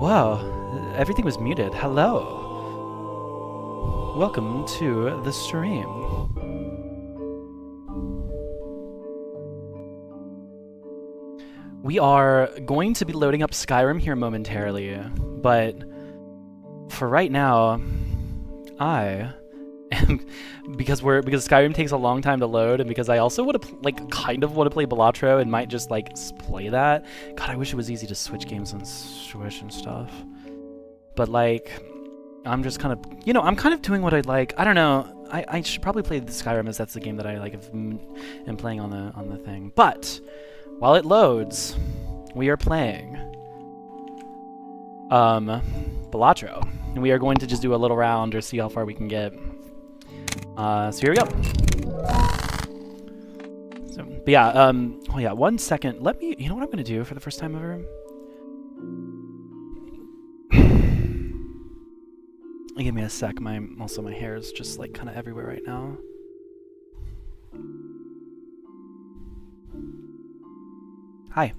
Wow, everything was muted. Hello. Welcome to the stream. We are going to be loading up Skyrim here momentarily, but for right now, I am because Skyrim takes a long time to load, and because I also want to kind of want to play Balatro and might just play that. God, I wish it was easy to switch games on Switch and stuff. But I'm just kind of, I'm kind of doing what I'd like. I don't know. I should probably play the Skyrim, as that's the game that I am playing on the thing. But while it loads, we are playing Balatro, and we are going to just do a little round or see how far we can get. So here we go. So, but yeah, oh yeah, 1 second. Let me, you know what I'm gonna do for the first time ever? Give me a sec. Also my hair is just kind of everywhere right now. Hi.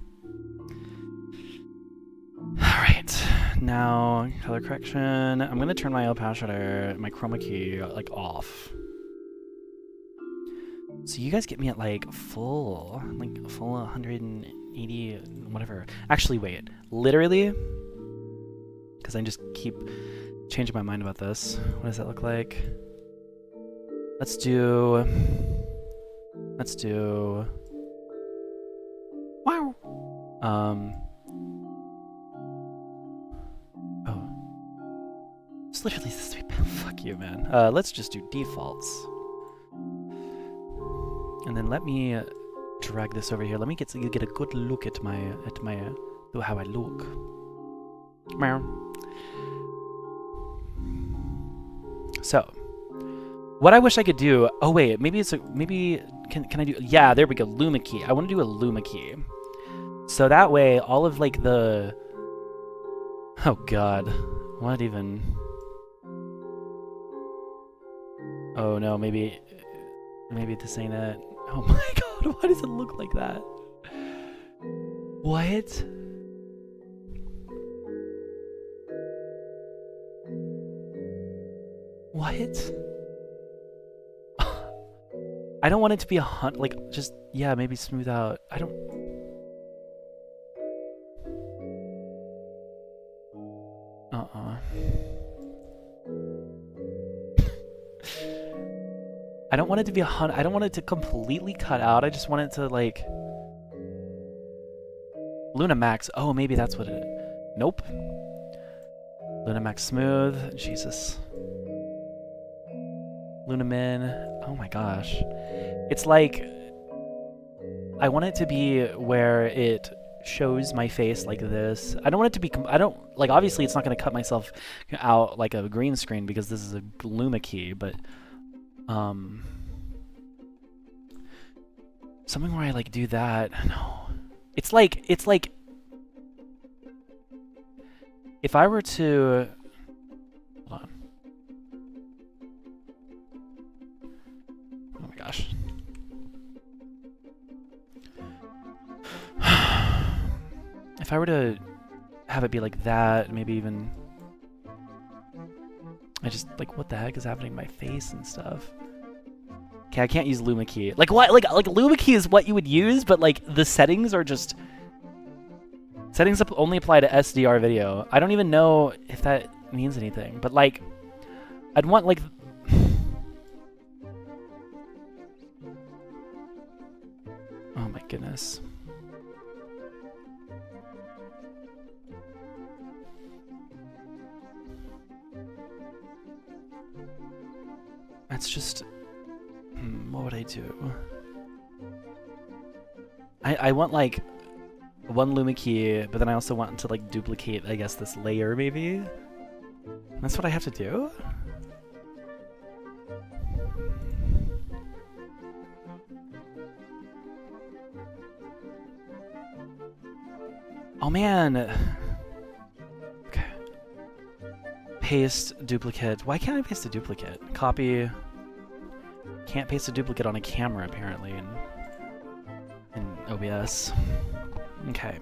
Alright, now color correction. I'm gonna turn my opacity, my chroma key, off. So you guys get me at full 180, whatever. Actually, wait, literally, because I just keep changing my mind about this. What does that look like? Let's do, wow. Oh. It's literally this. Fuck you, man. Let's just do defaults. And then let me drag this over here. Let me get a good look at my how I look. So, what I wish I could do. Oh wait, maybe can I do? Yeah, there we go. Luma key. I want to do a Luma key. So that way, all of the. Oh God, what even? Oh no, maybe this ain't it. Oh my God, why does it look like that? What? What? I don't want it to be just, yeah, maybe smooth out. I don't... I don't want it to be I don't want it to completely cut out. I just want it to Luna Max. Oh, maybe that's what it... Nope. Luna Max Smooth. Jesus. Luna Min. Oh my gosh. It's I want it to be where it shows my face like this. I don't want it to be... obviously it's not going to cut myself out like a green screen because this is a Luma key, but... something where I do that. No. It's like if I were to... Hold on. Oh my gosh. If I were to have it be like that, maybe even... I just, what the heck is happening to my face and stuff? Okay, I can't use Luma key. What? Luma key is what you would use, but the settings are just... Settings only apply to SDR video. I don't even know if that means anything, but I'd want oh my goodness. That's just... what would I do? I want one Luma key, but then I also want to duplicate, I guess, this layer maybe? That's what I have to do? Oh man! Okay. Paste, duplicate. Why can't I paste a duplicate? Copy. Can't paste a duplicate on a camera, apparently, in OBS. Okay.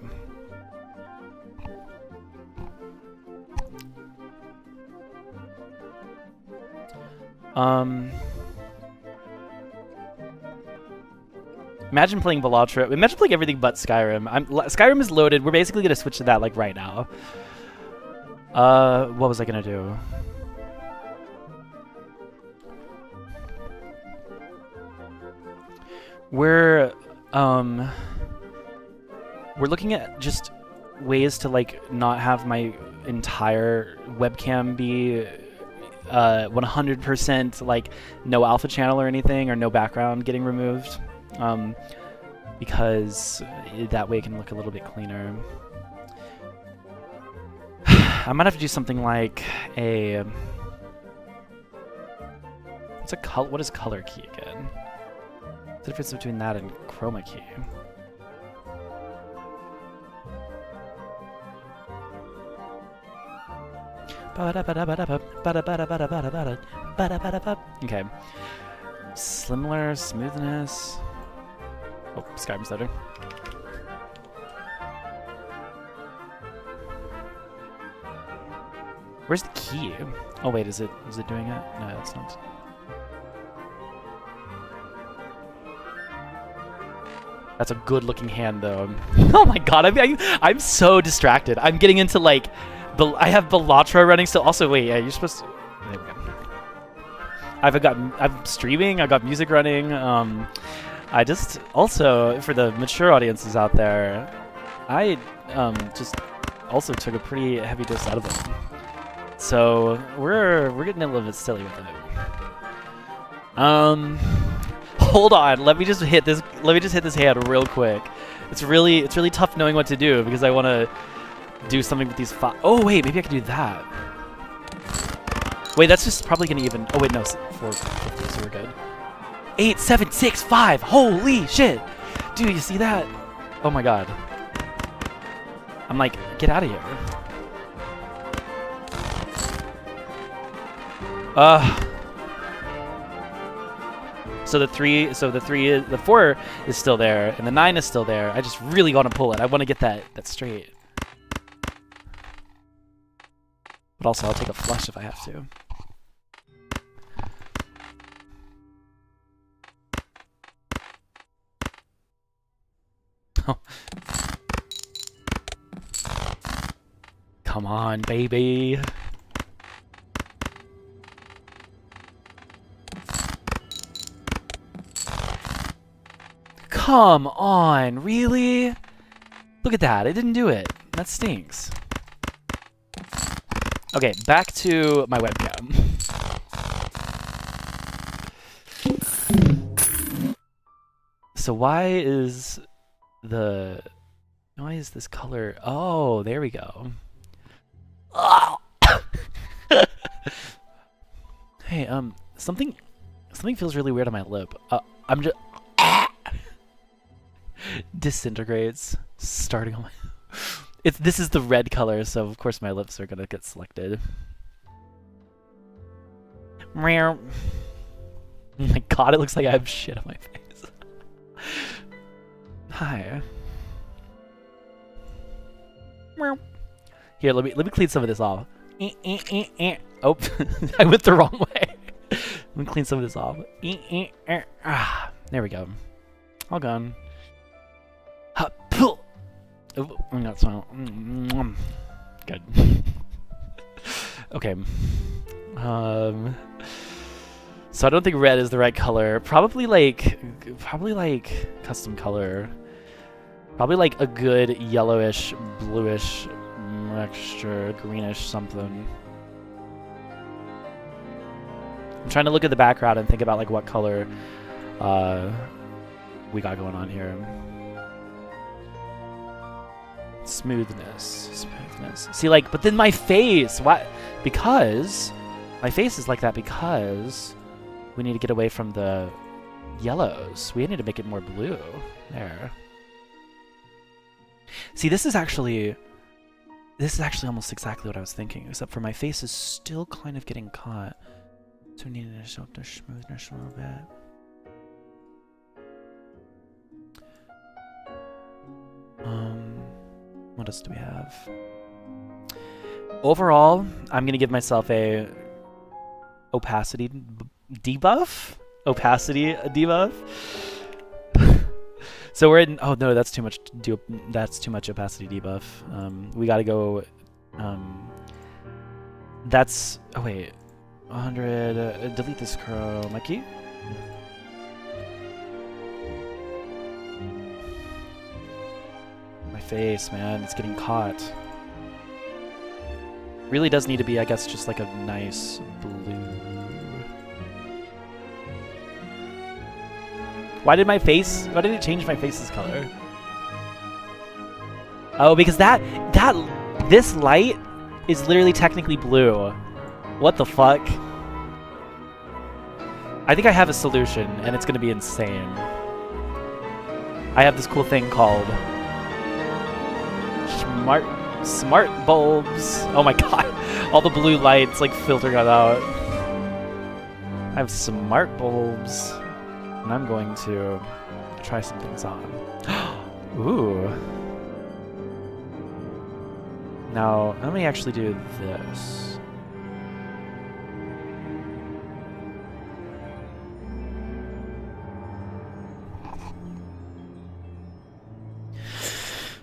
Imagine playing Balatro. Imagine playing everything but Skyrim. Skyrim is loaded. We're basically gonna switch to that like right now. What was I gonna do? We're looking at just ways to like not have my entire webcam be 100% like no alpha channel or anything, or no background getting removed, because that way it can look a little bit cleaner. I might have to do something like a what is color key again? What's the difference between that and chroma key? Okay. Slimmer, smoothness. Oh, Skyrim started. Where's the key? Oh wait, is it doing it? No, it's not. That's a good looking hand though. Oh my god, I'm so distracted. I'm getting into like I have Balatro running still. Also, wait, yeah, you're supposed to. There we go. I'm streaming. I got music running. I just also for the mature audiences out there, I just also took a pretty heavy dose out of it. So we're getting a little bit silly with it. Hold on. Let me just hit this hand real quick. It's really tough knowing what to do because I want to do something with these five. Oh wait, maybe I can do that. Wait, that's just probably gonna even. Oh wait, no, 450, so we're good. 8, 7, 6, 5. Holy shit, dude! You see that? Oh my god. I'm like, get out of here. So the 4 is still there, and the 9 is still there. I just really want to pull it. I want to get that straight. But also, I'll take a flush if I have to. Oh. Come on, baby. Come on, really? Look at that, I didn't do it. That stinks. Okay, back to my webcam. So why is this color? Oh, there we go. Oh! Hey, something feels really weird on my lip. I'm just disintegrates, starting on my. This is the red color, so of course my lips are gonna get selected. Oh my god, it looks like I have shit on my face. Hi. Here, let me clean some of this off. Oh, I went the wrong way. Let me clean some of this off. There we go. All gone. Oh, that smell. Good. Okay. So I don't think red is the right color. Probably like custom color. Probably like a good yellowish, bluish mixture, greenish something. I'm trying to look at the background and think about like what color we got going on here. Smoothness. See, like, but then my face. Why? Because my face is like that because we need to get away from the yellows. We need to make it more blue. There. See, this is actually almost exactly what I was thinking, except for my face is still kind of getting caught. So we need to show the smoothness a little bit. What else do we have? Overall, I'm gonna give myself a opacity debuff? Opacity debuff? So we're in, oh no, that's too much opacity debuff. We gotta go, that's, oh wait, 100, delete this chroma key. My face, man, it's getting caught. Really does need to be, I guess, just like a nice blue. Why did it change my face's color? Oh, because this light is literally technically blue. What the fuck? I think I have a solution, and it's gonna be insane. I have this cool thing called smart bulbs. Oh my god. All the blue lights like filtering it out. I have smart bulbs. And I'm going to try some things on. Ooh. Now, let me actually do this.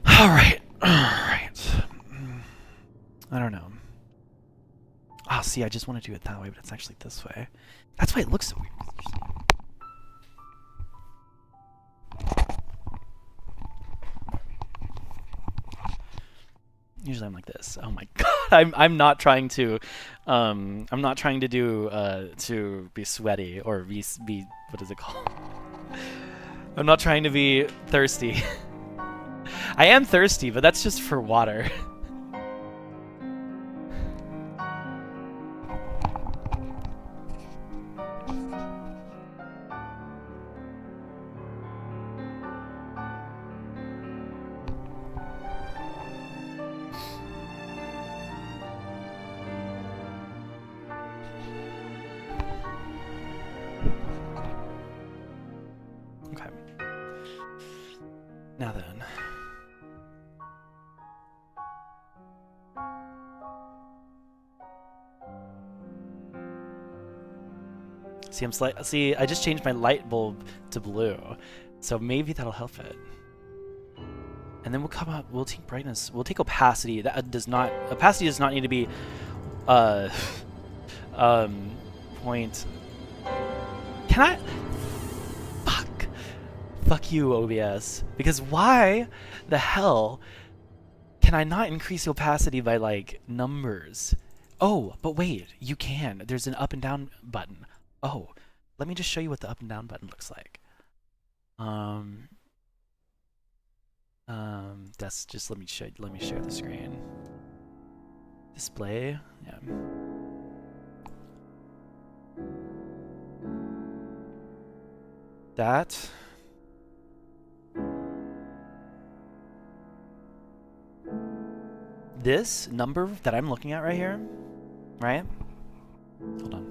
Alright. Alright. I don't know. Ah, see, I just want to do it that way, but it's actually this way. That's why it looks so weird. Usually I'm like this. Oh my god. I'm not trying to do to be sweaty or be what is it called? I'm not trying to be thirsty. I am thirsty, but that's just for water. Now then. See, I just changed my light bulb to blue. So maybe that'll help it. And then we'll come up, we'll take brightness, we'll take opacity. Opacity does not need to be point. Can I? Fuck you, OBS. Because why the hell can I not increase the opacity by, like, numbers? Oh, but wait, you can. There's an up and down button. Oh, let me just show you what the up and down button looks like. That's just, let me share the screen. Display, yeah. That. This number that I'm looking at right here, right? Hold on.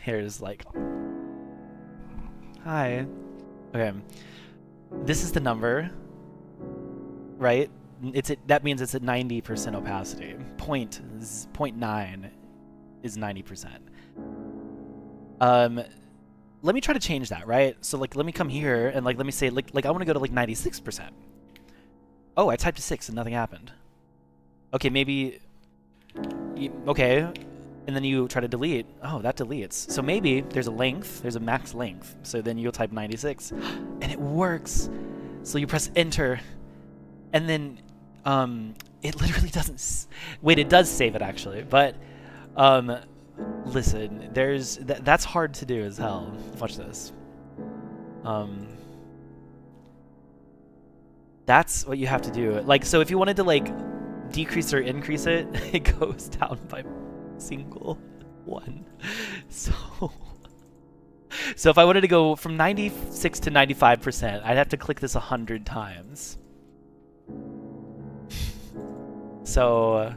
Here's like, hi. Okay. This is the number, right? That means it's at 90% opacity. 0.9 is 90%. Let me try to change that, right? So like, let me come here and like, let me say like I want to go to like 96%. Oh, I typed a 6 and nothing happened. Okay, maybe... Okay, and then you try to delete. Oh, that deletes. So maybe there's a length, there's a max length. So then you'll type 96, and it works. So you press enter, and then it literally doesn't... Wait, it does save it actually, but listen, that's hard to do as hell. Watch this. That's what you have to do. Like, so if you wanted to like decrease or increase it, it goes down by single one. So if I wanted to go from 96 to 95%, I'd have to click this 100 times. So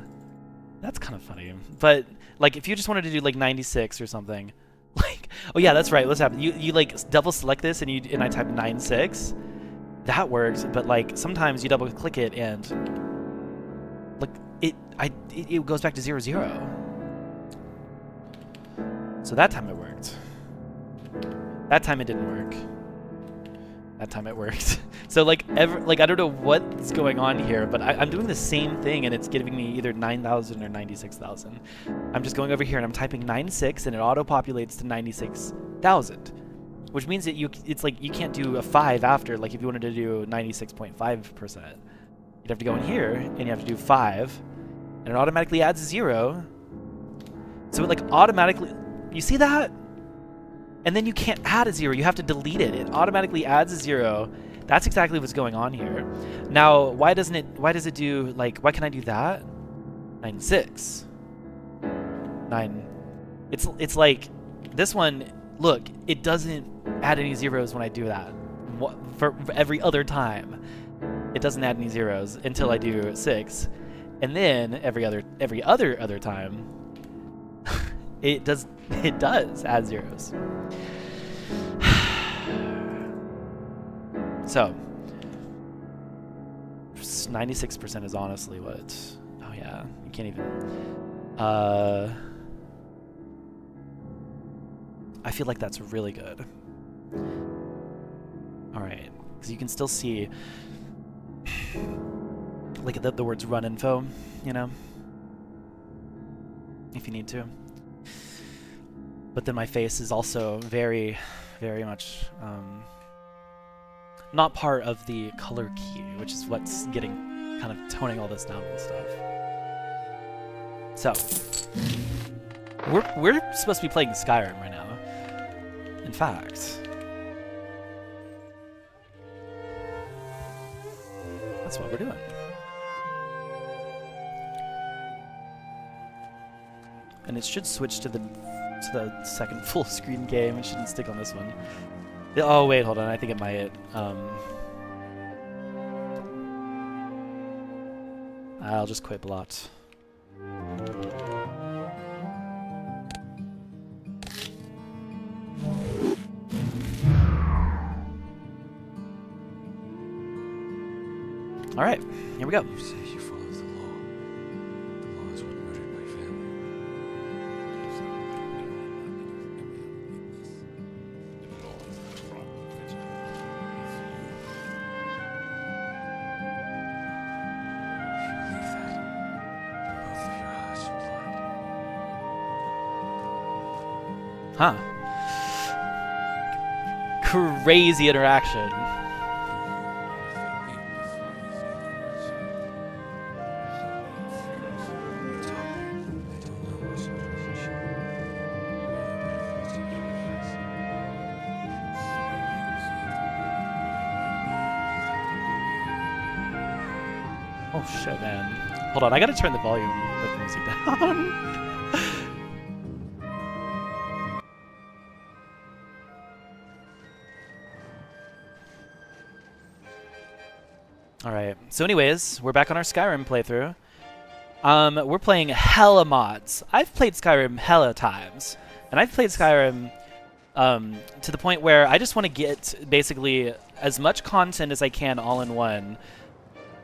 that's kind of funny. But like, if you just wanted to do like 96 or something, like, oh yeah, that's right. What's happening? You like double select this and I type 96. That works, but like sometimes you double click it and like it goes back to 0, 0. So that time it worked. That time it didn't work. That time it worked. So like I don't know what's going on here, but I'm doing the same thing and it's giving me either 9,000 or 96,000. I'm just going over here and I'm typing 96 and it auto-populates to 96,000, which means that it's like you can't do a 5 after. Like if you wanted to do 96.5%, you'd have to go in here and you have to do 5, and it automatically adds a 0. So it like automatically, you see that? And then you can't add a 0. You have to delete it. It automatically adds a 0. That's exactly what's going on here. Now, why does it do, like, why can I do that? 96. 9. It's like, this one, look, it doesn't add any zeros when I do that. For every other time, it doesn't add any zeros until I do 6. And then every other time, it does add zeros. So 96% is honestly what, oh yeah, you can't even, I feel like that's really good. All right, because you can still see like the words run info, you know, if you need to. But then my face is also very, very much not part of the color key, which is what's getting kind of toning all this down and stuff. So we're supposed to be playing Skyrim right now. In fact, that's what we're doing. And it should switch to the second full screen game. It shouldn't stick on this one. Oh wait, hold on. I think it might. I'll just quit blot. All right, here we go. You say you follow the law. The law is what murdered my family. Huh. Crazy interaction. Oh shit, man. Hold on, I gotta turn the volume of the music down. Alright, so anyways, we're back on our Skyrim playthrough. We're playing hella mods. I've played Skyrim hella times. And I've played Skyrim to the point where I just want to get basically as much content as I can all in one.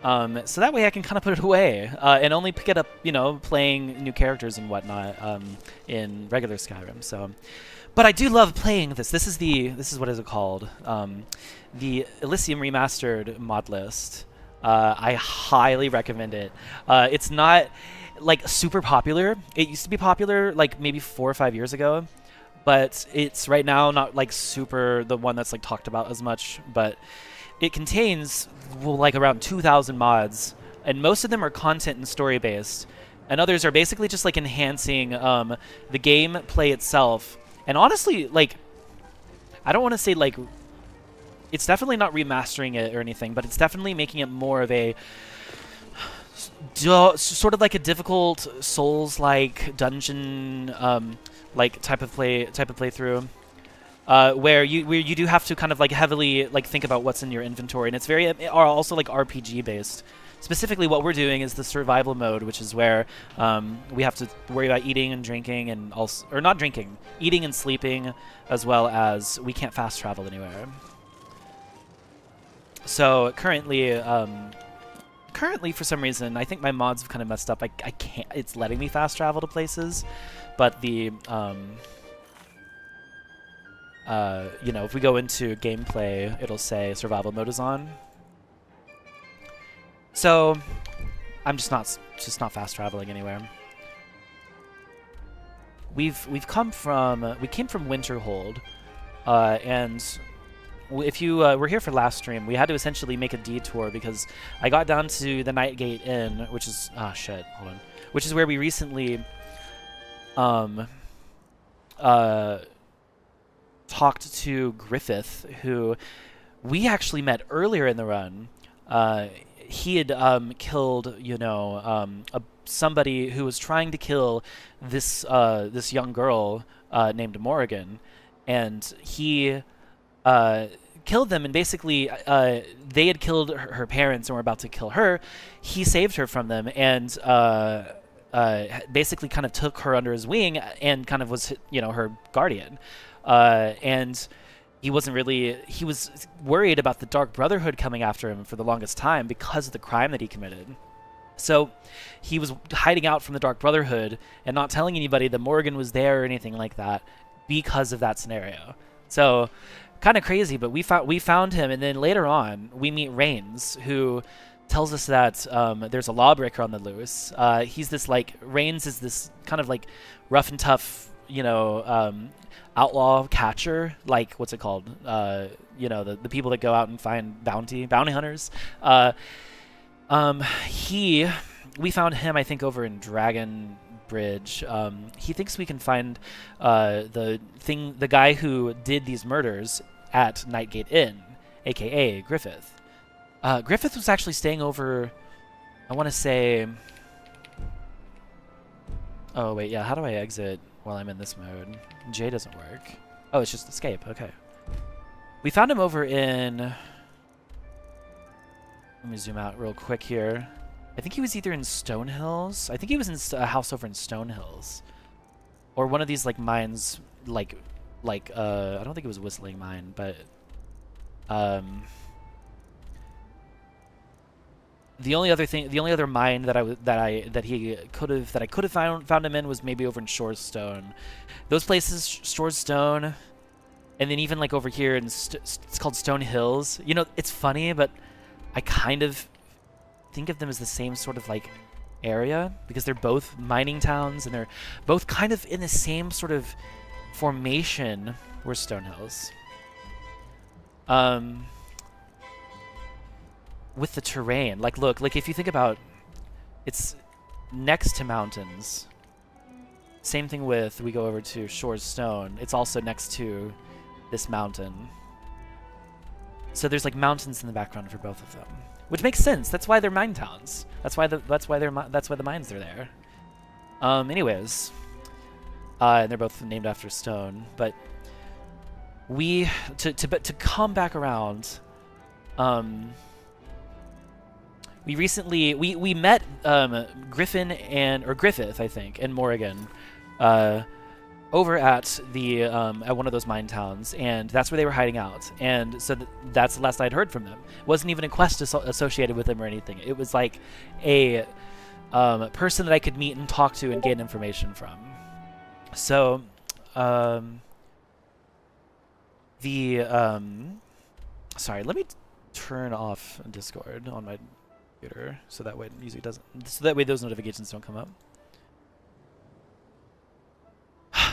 So that way I can kind of put it away and only pick it up, you know, playing new characters and whatnot in regular Skyrim. So, but I do love playing this. This is what is it called? The Elysium Remastered mod list. I highly recommend it. It's not like super popular. It used to be popular like maybe 4 or 5 years ago, but it's right now not like super the one that's like talked about as much. But it contains like around 2,000 mods, and most of them are content and story based, and others are basically just like enhancing the gameplay itself. And honestly, like, I don't want to say like it's definitely not remastering it or anything, but it's definitely making it more of a sort of like a difficult Souls-like dungeon like type of playthrough. Where you do have to kind of like heavily like think about what's in your inventory, and it's very also like RPG based. Specifically, what we're doing is the survival mode, which is where we have to worry about eating and drinking, and also, or not drinking, eating and sleeping, as well as we can't fast travel anywhere. So currently, for some reason, I think my mods have kind of messed up. I can't. It's letting me fast travel to places, but the you know, if we go into gameplay, it'll say survival mode is on. So I'm just not fast traveling anywhere. We came from Winterhold, and if you were here for last stream, we had to essentially make a detour because I got down to the Nightgate Inn, which is which is where we recently talked to Griffith, who we actually met earlier in the run. He had killed, you know, somebody who was trying to kill this this young girl named Morrigan, and he killed them. And basically, they had killed her parents and were about to kill her. He saved her from them and basically kind of took her under his wing and kind of was, you know, her guardian. And he was worried about the Dark Brotherhood coming after him for the longest time because of the crime that he committed. So he was hiding out from the Dark Brotherhood and not telling anybody that Morrigan was there or anything like that because of that scenario. So kind of crazy, but we found him, and then later on we meet Rains, who tells us that there's a lawbreaker on the loose. Rains is this kind of like rough and tough, you know, outlaw catcher, like what's it called? You know, the people that go out and find bounty hunters. We found him, I think, over in Dragon Bridge. He thinks we can find the guy who did these murders at Nightgate Inn, aka Griffith. Griffith was actually staying over, I want to say... Oh, wait, yeah, how do I exit while I'm in this mode? J doesn't work. Oh, it's just escape, okay. We found him over in... Let me zoom out real quick here. I think he was either in Stonehills. I think he was in a house over in Stonehills. Or one of these, like, mines, I don't think it was a Whistling Mine, but... The only other mine that I could have found him in was maybe over in Shore's Stone. Those places, Shore's Stone, and then even like over here it's called Stone Hills. You know, it's funny, but I kind of think of them as the same sort of like area because they're both mining towns and they're both kind of in the same sort of formation. Where's Stone Hills? With the terrain, like, look, like if you think about, it's next to mountains. Same thing with, we go over to Shore's Stone, it's also next to this mountain. So there's like mountains in the background for both of them, which makes sense. That's why they're mine towns. That's why the mines are there. Anyways, and they're both named after stone. But to come back around, we recently we met Griffith, I think, and Morrigan over at the at one of those mine towns, and that's where they were hiding out. And so that's the last I'd heard from them. It wasn't even a quest associated with them or anything. It was like a person that I could meet and talk to and gain information from. So sorry, let me turn off Discord on my computer so that way it usually doesn't. So that way those notifications don't come up.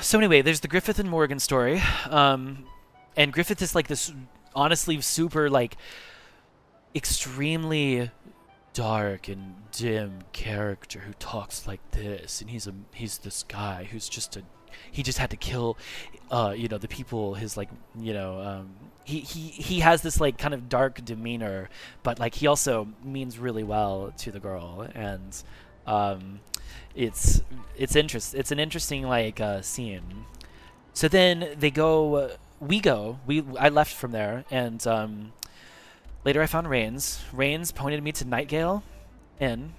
So anyway, there's the Griffith and Morrigan story, and Griffith is like this honestly super like extremely dark and dim character who talks like this, and he's this guy who's he just had to kill you know, the people, his like, you know, he has this like kind of dark demeanor, but like he also means really well to the girl, and it's an interesting like scene. So then they go, I left from there, and later I found Rains. Rains pointed me to Nightgate Inn,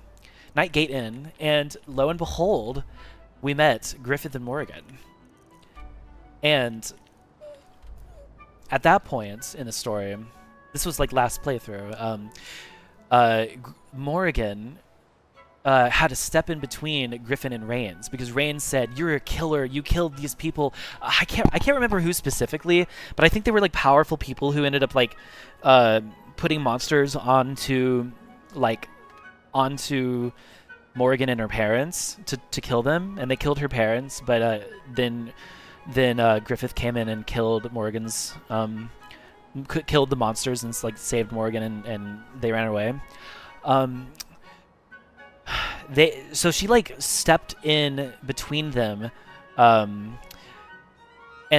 and lo and behold, we met Griffith and Morrigan. And at that point in the story, this was like last playthrough, Morrigan had to step in between Griffin and Rains because Rains said, "You're a killer. You killed these people." I can't remember who specifically, but I think they were like powerful people who ended up like putting monsters onto Morgan and her parents to kill them, and they killed her parents. But then Griffith came in and killed Morgan's killed the monsters and like saved Morgan, and they ran away. So she like stepped in between them, and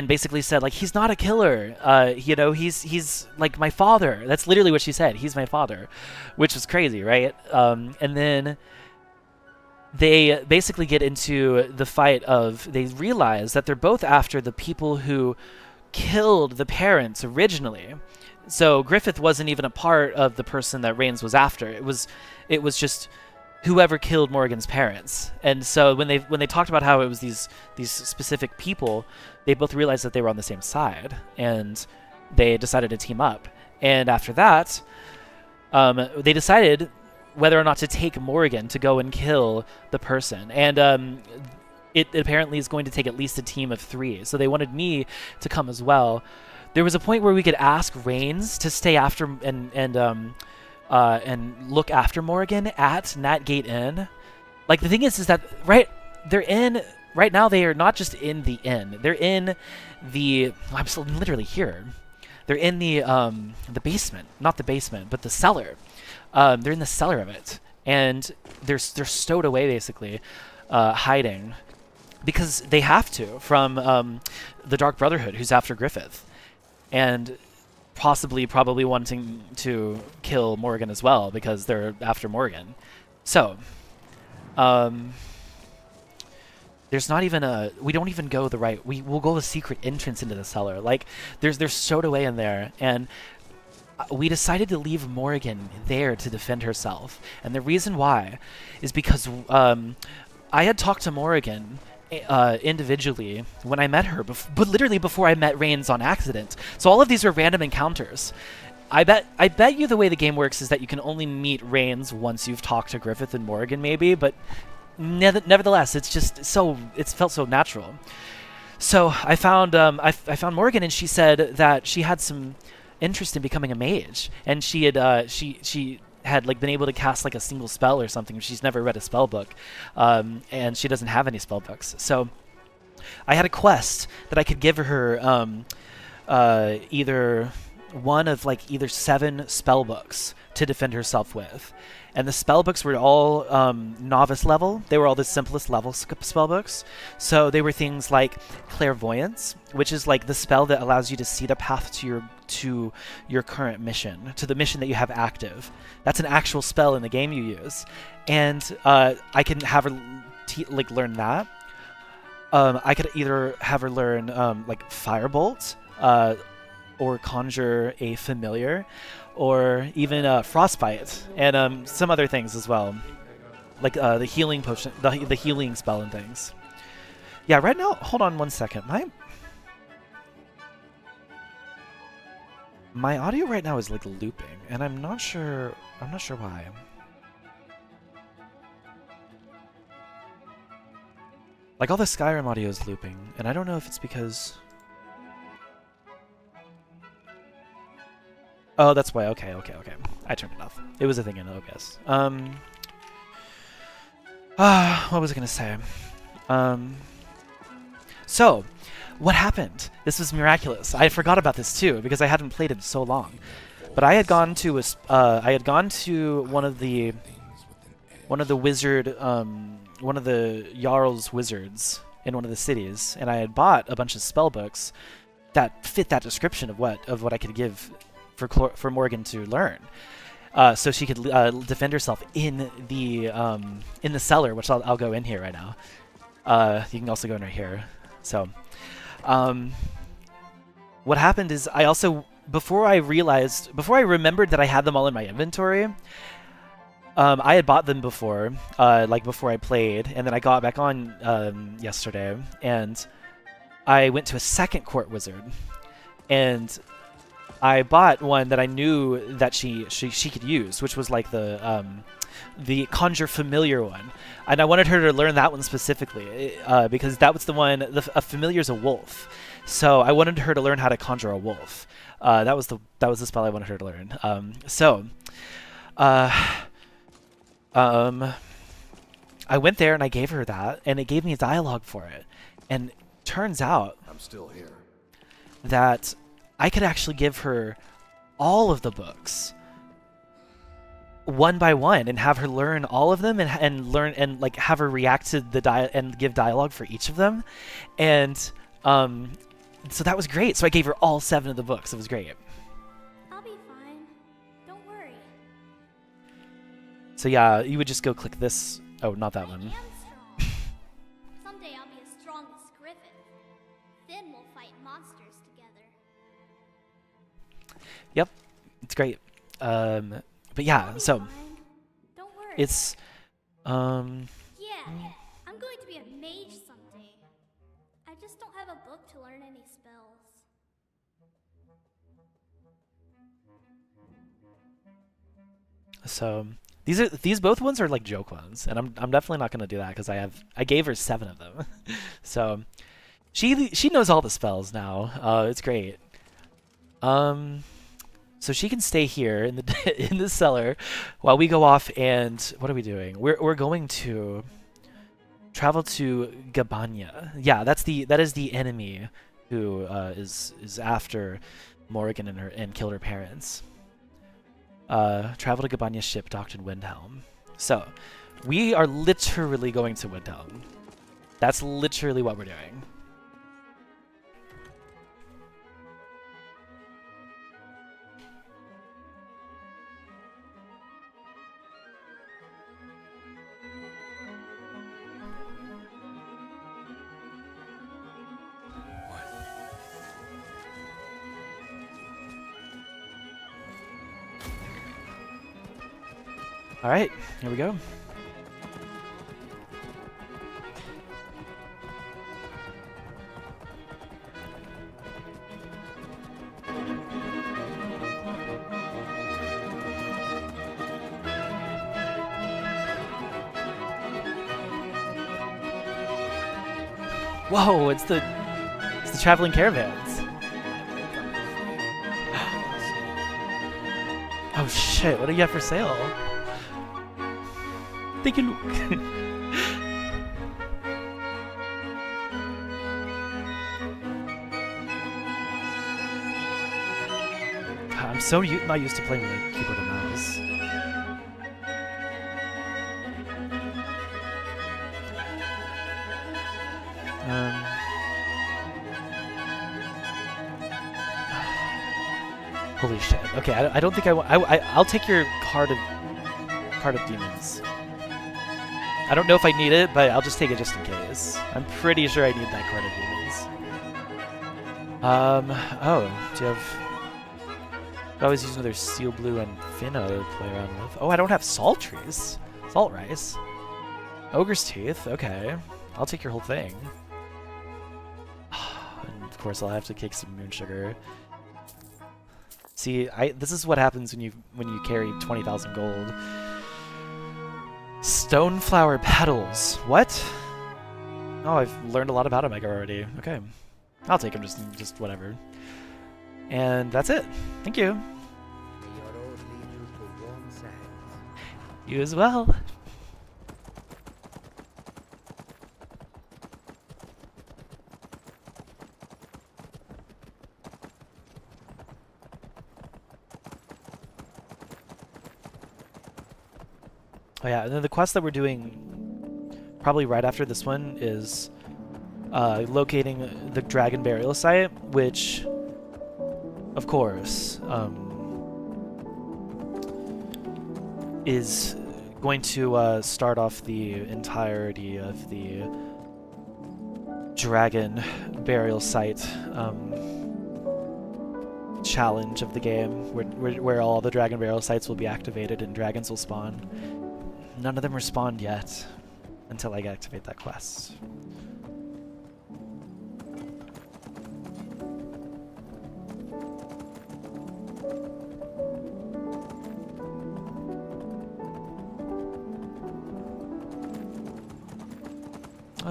basically said like, he's not a killer, he's like my father. That's literally what she said. He's my father, which was crazy, right? And then they basically get into the fight of, they realize that they're both after the people who killed the parents originally. So Griffith wasn't even a part of the person that Rains was after. It was just whoever killed Morgan's parents. And so when they talked about how it was these specific people, they both realized that they were on the same side, and they decided to team up. And after that, they decided whether or not to take Morgan to go and kill the person. And it apparently is going to take at least a team of 3. So they wanted me to come as well. There was a point where we could ask Rains to stay after and look after Morgan at Nat Gate Inn. Like, the thing is that right now they are not just in the inn. They're in the, I'm still literally here. They're in the basement, not the basement, but the cellar. They're in the cellar of it, and they're stowed away basically, hiding, because they have to from the Dark Brotherhood, who's after Griffith, and probably wanting to kill Morgan as well, because they're after Morgan. So, there's not even we don't even go the right, we'll go a secret entrance into the cellar. Like, they're stowed away in there, and we decided to leave Morgan there to defend herself. And the reason why is because I had talked to Morgan individually when I met her, but literally before I met Rains on accident. So all of these are random encounters. I bet you the way the game works is that you can only meet Rains once you've talked to Griffith and Morgan, maybe, but nevertheless, it's felt so natural. So I found Morgan, and she said that she had some interest in becoming a mage, and she had like been able to cast like a single spell or something. She's never read a spell book, and she doesn't have any spell books. So I had a quest that I could give her, either one of like either 7 spell books to defend herself with. And the spell books were all novice level. They were all the simplest level spell books. So they were things like Clairvoyance, which is like the spell that allows you to see the path to your current mission, to the mission that you have active. That's an actual spell in the game you use. And I can have her learn that. I could either have her learn like Firebolt, or conjure a familiar, or even Frostbite, and some other things as well, like the healing potion, the healing spell and things. Yeah, right now, hold on one second. My audio right now is like looping, and I'm not sure why. Like, all the Skyrim audio is looping, and I don't know if it's because... Oh, that's why. Okay. I turned it off. It was a thing in OBS. What was I gonna say? So, what happened? This was miraculous. I forgot about this too, because I hadn't played in so long. But I had gone to one of the Jarl's wizards in one of the cities, and I had bought a bunch of spell books that fit that description of what I could give for Morgan to learn, so she could defend herself in the cellar, which I'll go in here right now. You can also go in right here. So, what happened is I also, before I remembered that I had them all in my inventory, I had bought them before, before I played, and then I got back on yesterday, and I went to a second court wizard, and I bought one that I knew that she could use, which was like the conjure familiar one, and I wanted her to learn that one specifically because that was the one. A familiar is a wolf, so I wanted her to learn how to conjure a wolf. That was the spell I wanted her to learn. I went there and I gave her that, and it gave me a dialogue for it, and turns out I'm still here. that I could actually give her all of the books one by one and have her learn all of them and learn and like have her react to the and give dialogue for each of them, and so that was great. So I gave her all 7 of the books. It was great. I'll be fine. Don't worry. So yeah, you would just go click this. Oh, not that I one. am strong. Someday I'll be as strong as Griffith. Then we'll fight monsters together. Yep, it's great. But yeah, I'll be so fine. Don't worry. it's Yeah, I'm going to be a mage someday. I just don't have a book to learn any spells. so these both ones are like joke ones, and I'm definitely not gonna do that because I gave her 7 of them, so she knows all the spells now. It's great. So she can stay here in the in the cellar while we go off and what are we doing? We're going to travel to Gabanya. Yeah, that is the enemy who is after Morrigan and killed her parents. Travel to Gabanya's ship docked in Windhelm. So we are literally going to Windhelm. That's literally what we're doing. All right, here we go. Whoa, it's the traveling caravans. Oh shit, what do you have for sale? Take a look. I'm so not used to playing with a keyboard and mouse. Holy shit. Okay, I don't think I want. I'll take your card of demons. I don't know if I need it, but I'll just take it just in case. I'm pretty sure I need that card of demons. Oh, do you have... I was using their Steel Blue and Finna to play around with. Oh, I don't have Saltries. Salt Rice. Ogre's Teeth, okay. I'll take your whole thing. And of course I'll have to kick some Moon Sugar. See, this is what happens when you carry 20,000 gold. Stoneflower petals. What? Oh, I've learned a lot about Omega already. Okay. I'll take him just whatever. And that's it. Thank you. May your road lead you to warm sands. You as well. Oh yeah, and then the quest that we're doing probably right after this one is locating the dragon burial site, which, of course, is going to start off the entirety of the dragon burial site challenge of the game, where all the dragon burial sites will be activated and dragons will spawn. None of them respond yet until I activate that quest.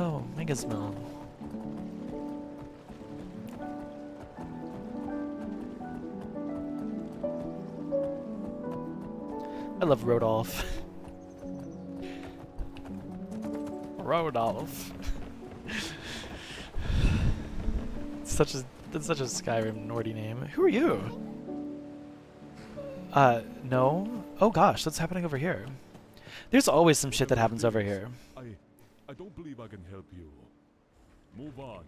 Oh, Mega's Mill. I love Rodolph. Rodolph. That's such a Skyrim Nordy name. Who are you? No. Oh gosh, what's happening over here? There's always some shit that happens over here. I don't believe I can help you. Move on.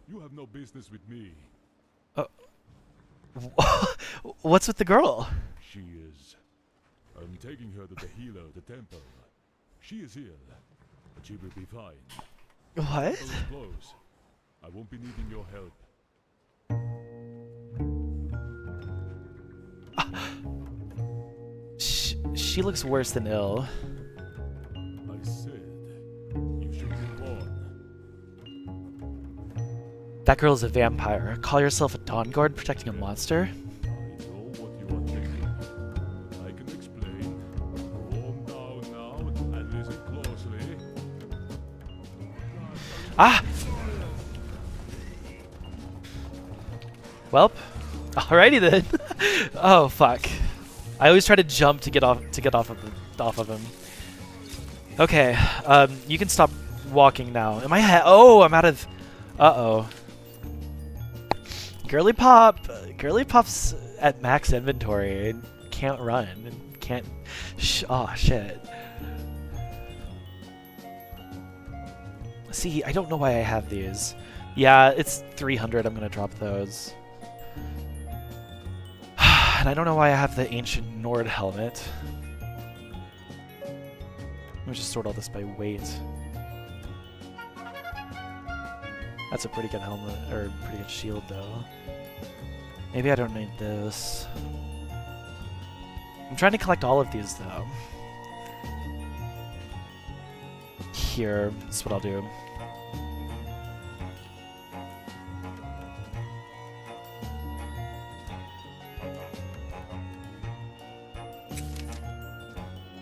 You have no business with me. What's with the girl? She is. I'm taking her to the healer of the temple. She is ill, but she will be fine. What? Temple is close. I won't be needing your help. She looks worse than ill. I said you should move on. That girl is a vampire. Call yourself a Dawn Guard protecting a monster? I know what you are thinking. I can explain. Calm down now and listen closely. Ah! Welp. Alrighty then. Oh fuck. I always try to jump to get off of him. Okay, you can stop walking now. Am I oh, I'm out of uh-oh. Girly Pop's at max inventory and can't run and can't oh shit. See, I don't know why I have these. Yeah, it's 300. I'm gonna drop those. And I don't know why I have the ancient Nord helmet. Let me just sort all this by weight. That's a pretty good helmet, or pretty good shield though. Maybe I don't need this. I'm trying to collect all of these though. Here, that's what I'll do.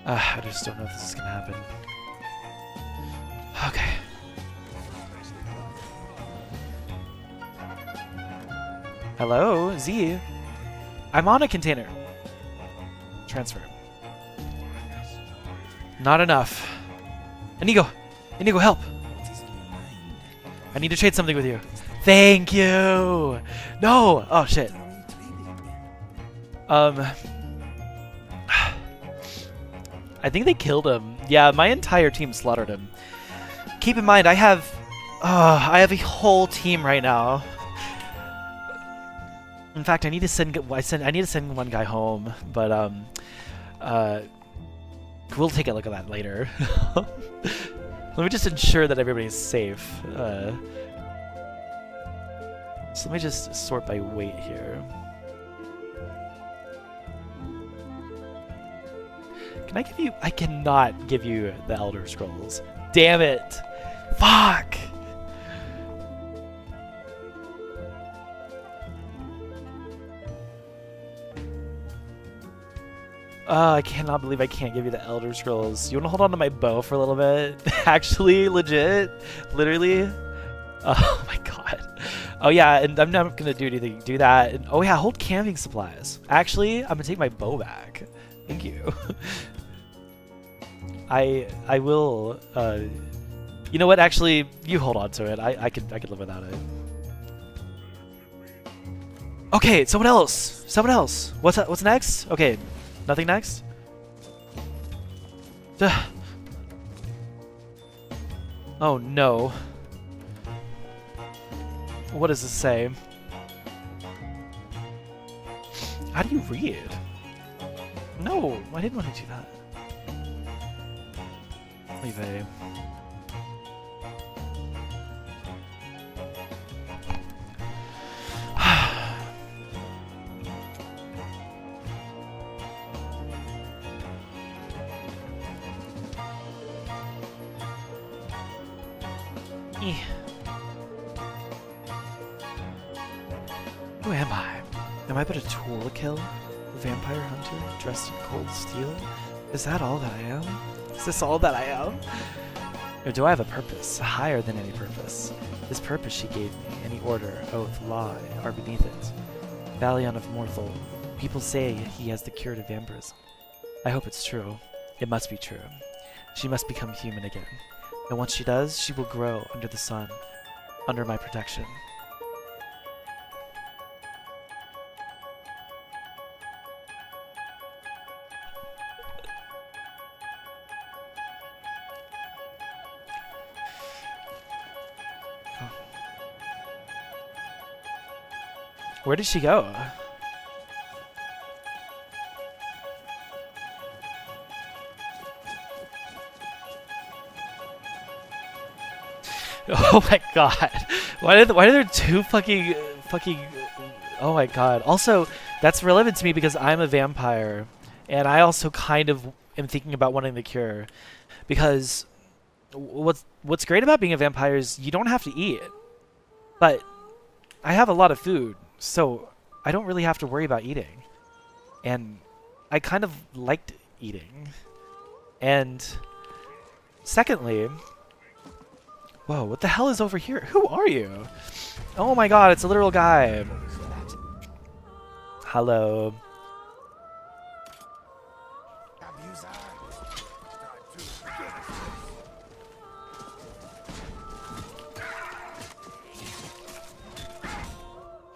I just don't know if this is gonna happen. Okay. Hello, Z. I'm on a container. Transfer. Not enough. Inigo, help. I need to trade something with you. Thank you. No. Oh shit. I think they killed him. Yeah, my entire team slaughtered him. Keep in mind, I have a whole team right now. In fact, I need to send one guy home, but we'll take a look at that later. Let me just ensure that everybody's safe. So let me just sort by weight here. Can I give you? I cannot give you the Elder Scrolls. Damn it! Fuck! I cannot believe I can't give you the Elder Scrolls. You want to hold on to my bow for a little bit? Actually, legit? Literally? Oh my god. Oh yeah, and I'm not gonna do anything. Do that. And, oh yeah, hold camping supplies. Actually, I'm gonna take my bow back. Thank you. I will. You know what? Actually, you hold on to it. I could live without it. Okay, someone else. Someone else. What's next? Okay, nothing next. Duh. Oh no. What does this say? How do you read? No, I didn't want to do that. Leave a. Who am I? Am I but a tool to kill? A vampire hunter dressed in cold steel? Is that all that I am? Is this all that I am? Or do I have a purpose, higher than any purpose? This purpose she gave me, any order, oath, law, are beneath it. Valiant of Morthal, people say he has the cure to vampirism. I hope it's true. It must be true. She must become human again. And once she does, she will grow under the sun, under my protection. Where did she go? Oh my god. Why are there two fucking oh my god. Also, that's relevant to me because I'm a vampire and I also kind of am thinking about wanting the cure because what's great about being a vampire is you don't have to eat. But I have a lot of food, so I don't really have to worry about eating. And I kind of liked eating. And secondly, whoa, what the hell is over here? Who are you? Oh my god, it's a literal guy. Hello.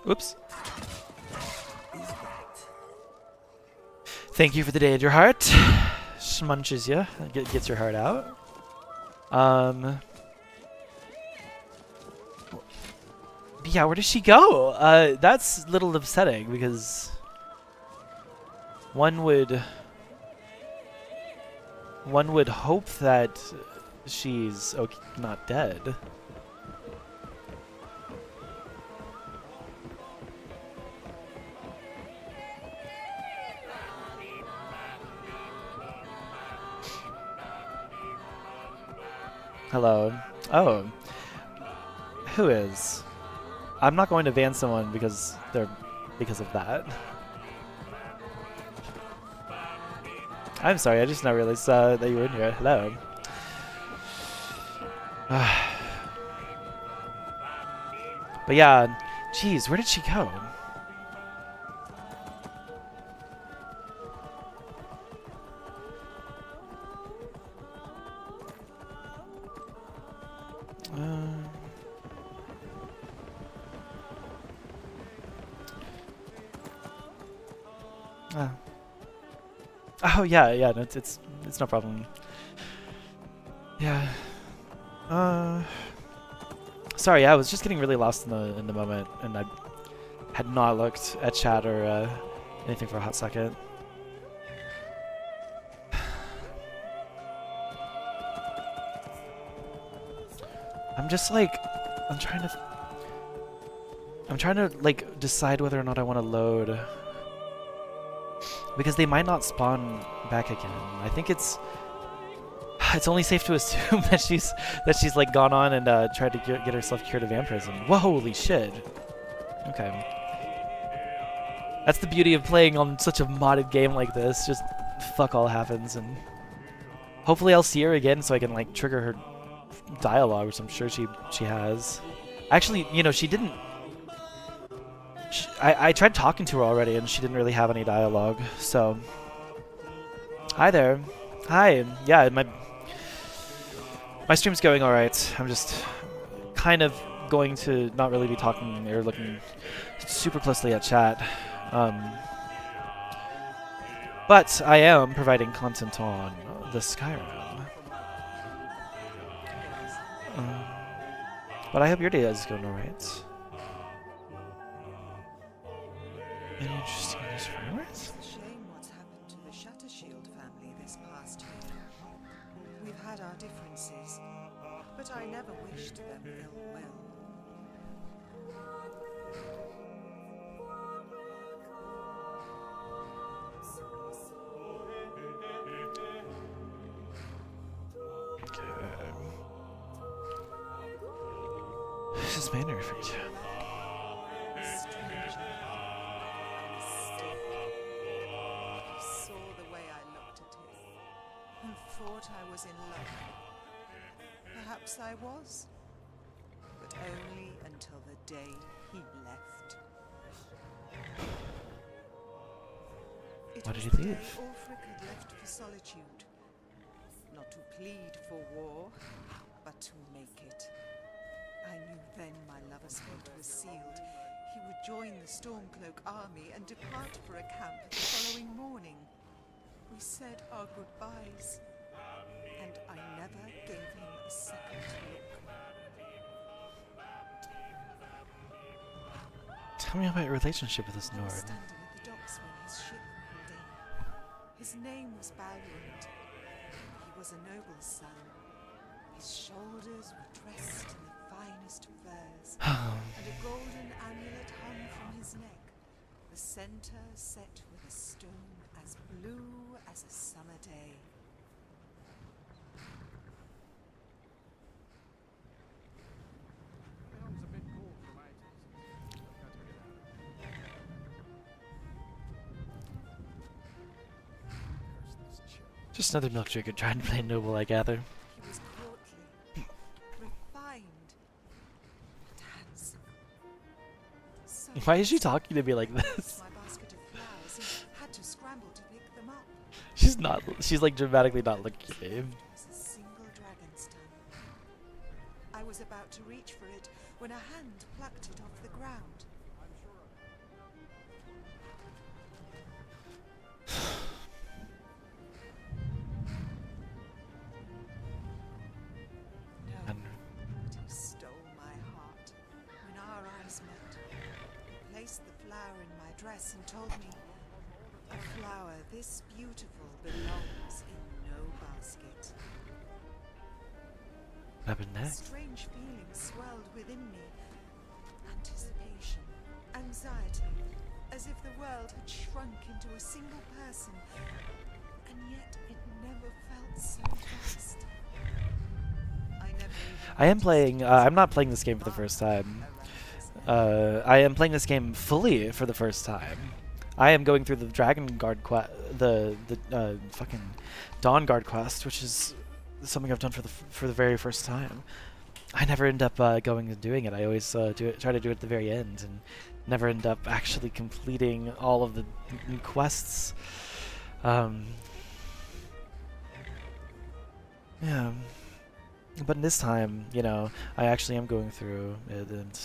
Oops. Thank you for the day at your heart. Smunches you. Gets your heart out. Yeah, where does she go? That's a little upsetting because one would hope that she's not dead. Hello. Oh. Who is? I'm not going to van someone because of that. I'm sorry, I just now realized that you were in here. Hello. But yeah, jeez, where did she go? Oh yeah, no, it's no problem. Yeah. Sorry, I was just getting really lost in the moment, and I had not looked at chat or anything for a hot second. I'm just like, I'm trying to like decide whether or not I want to load. Because they might not spawn back again. I think it's only safe to assume that she's like gone on and tried to get herself cured of vampirism. Whoa, holy shit. Okay. That's the beauty of playing on such a modded game like this. Just fuck all happens, and hopefully I'll see her again so I can like trigger her dialogue, which I'm sure she has. Actually, you know, she didn't. I tried talking to her already, and she didn't really have any dialogue. So, hi there. Hi. Yeah, my stream's going all right. I'm just kind of going to not really be talking or looking super closely at chat. But I am providing content on the Skyrim. But I hope your day is going all right. Any interesting news for you? It's a shame what's happened to the Shuttershield family this past year. We've had our differences, but I never wished them ill will. Okay. This is Manor for you. Thought I was in love. perhaps I was. But only until the day he left. Why did he the day leave? Ulfric had left for solitude. Not to plead for war, but to make it. I knew then my lover's fate was sealed. He would join the Stormcloak army and depart for a camp the following morning. We said our goodbyes, and I never gave him a second look. Tell me about your relationship with this I was Nord. standing at the docks when his ship pulled in. His name was Balrund. He was a noble son. His shoulders were dressed in the finest furs, and a golden amulet hung from his neck, the center set with a stone as blue as a summer day. Just another milk drinker trying to play noble, I gather. He was courtly, refined, and handsome. So Why is she talking to me like this? my basket of flowers and had to scramble to pick them up. She's not. She's like dramatically not looking at me. It was a single dragon's tongue. I was about to reach for it when a hand plucked it off the ground. No, And but he stole my heart when our eyes met. He placed the flower in my dress and told me, "A flower this beautiful belongs in no basket." what happened A next? strange feeling swelled within me. Anticipation, anxiety, as if the world had shrunk into a single person. And yet it never felt so vast. I never even I am playing. noticed I'm not playing this game for the first time. I am playing this game fully for the first time. I am going through the Dragon Guard quest, the fucking Dawn Guard quest, which is something I've done for the very first time. I never end up going and doing it. I always try to do it at the very end, and never end up actually completing all of the new quests. Yeah. But this time, you know, I actually am going through it, and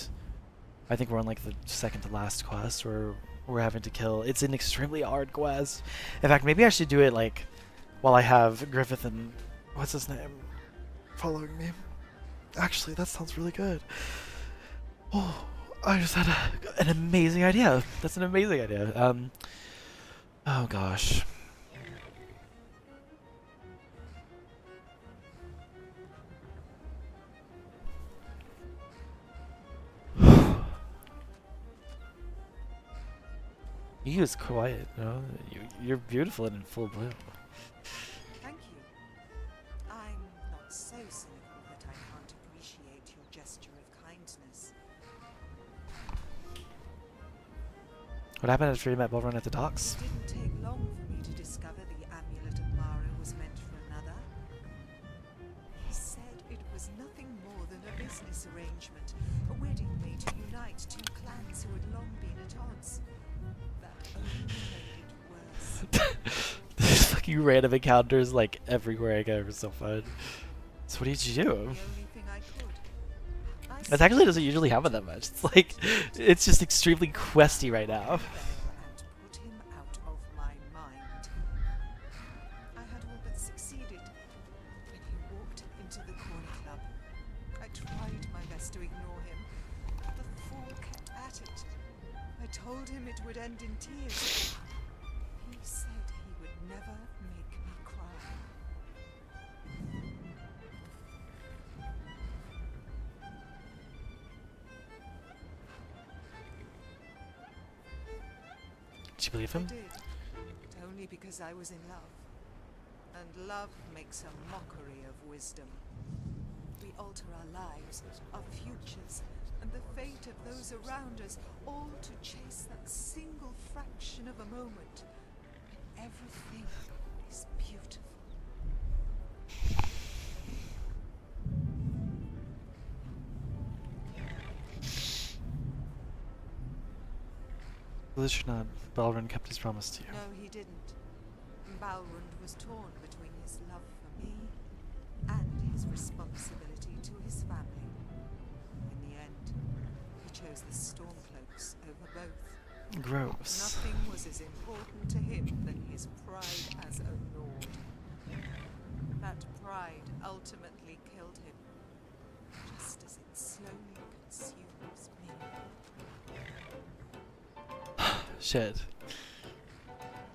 I think we're on like the second to last quest where we're having to kill. It's an extremely hard quest. In fact, maybe I should do it like while I have Griffith and what's his name following me. Actually, that sounds really good. Oh, I just had an amazing idea. That's an amazing idea. Oh gosh. You is quiet, no? You're beautiful and in full bloom. Thank you. I'm not so cynical that I can't appreciate your gesture of kindness. What happened after you met Balrog at the docks? It didn't take long for me to discover the amulet of Mara was meant for another. He said it was nothing more than a business arrangement, a wedding made to unite two clans who had long been at odds. That only made it worse. There's fucking random encounters like everywhere I go. It's so fun. So what did you The do? only thing I could. I It actually doesn't usually happen that much. It's like, it's just extremely questy right now. and put him out of my mind. I had all but succeeded when he walked into the corner club. I tried my best to ignore him. The fool kept at it. I told him it would end in tears. He said he would never make me cry. Did you believe I him? did, but only because I was in love. And love makes a mockery of wisdom. We alter our lives, our futures, and the fate of those around us, all to chase that single fraction of a moment when everything is beautiful. Foolish or not, Balrond kept his promise to you. No, he didn't. Balrond was torn between his love for me and his responsibility to his family. In the end, he chose the Stormcloaks over both. Gross. Nothing was as important to him than his pride as a lord. That pride ultimately killed him, just as it slowly consumes me. Shit.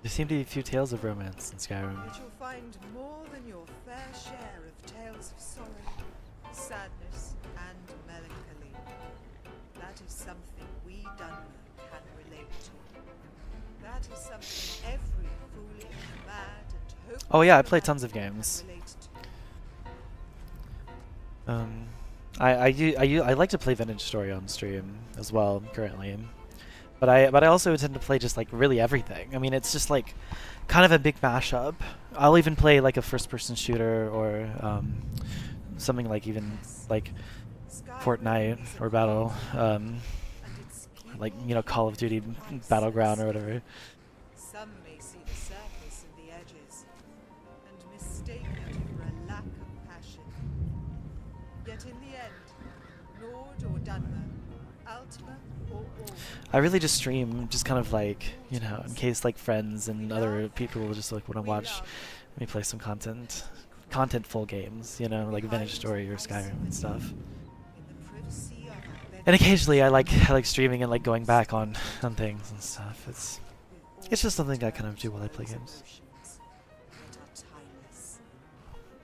There seem to be a few tales of romance in Skyrim. But you'll find more than your fair share of tales of sorrow, sadness, and melancholy. That is something we Dunmer can relate to. That is something every foolish, mad, and hopeless Oh yeah, I played man tons of can games. relate to. I like to play Vintage Story on stream as well currently, but I also tend to play just like really everything. I mean, it's just like kind of a big mashup. I'll even play like a first-person shooter or something like even like Fortnite or Battle, like Call of Duty Battleground or whatever. Some may see the surface and the edges, and mistake it for a lack of passion. Yet in the end, Nord or Dunmer, Altmer or Orm, I really just stream, just kind of like, in case like friends and other people just like want to watch me play some contentful games, like Vintage Story or Skyrim and stuff. in the privacy of our And occasionally I like streaming and like going back on things and stuff. It's just something I kind of do while I play games.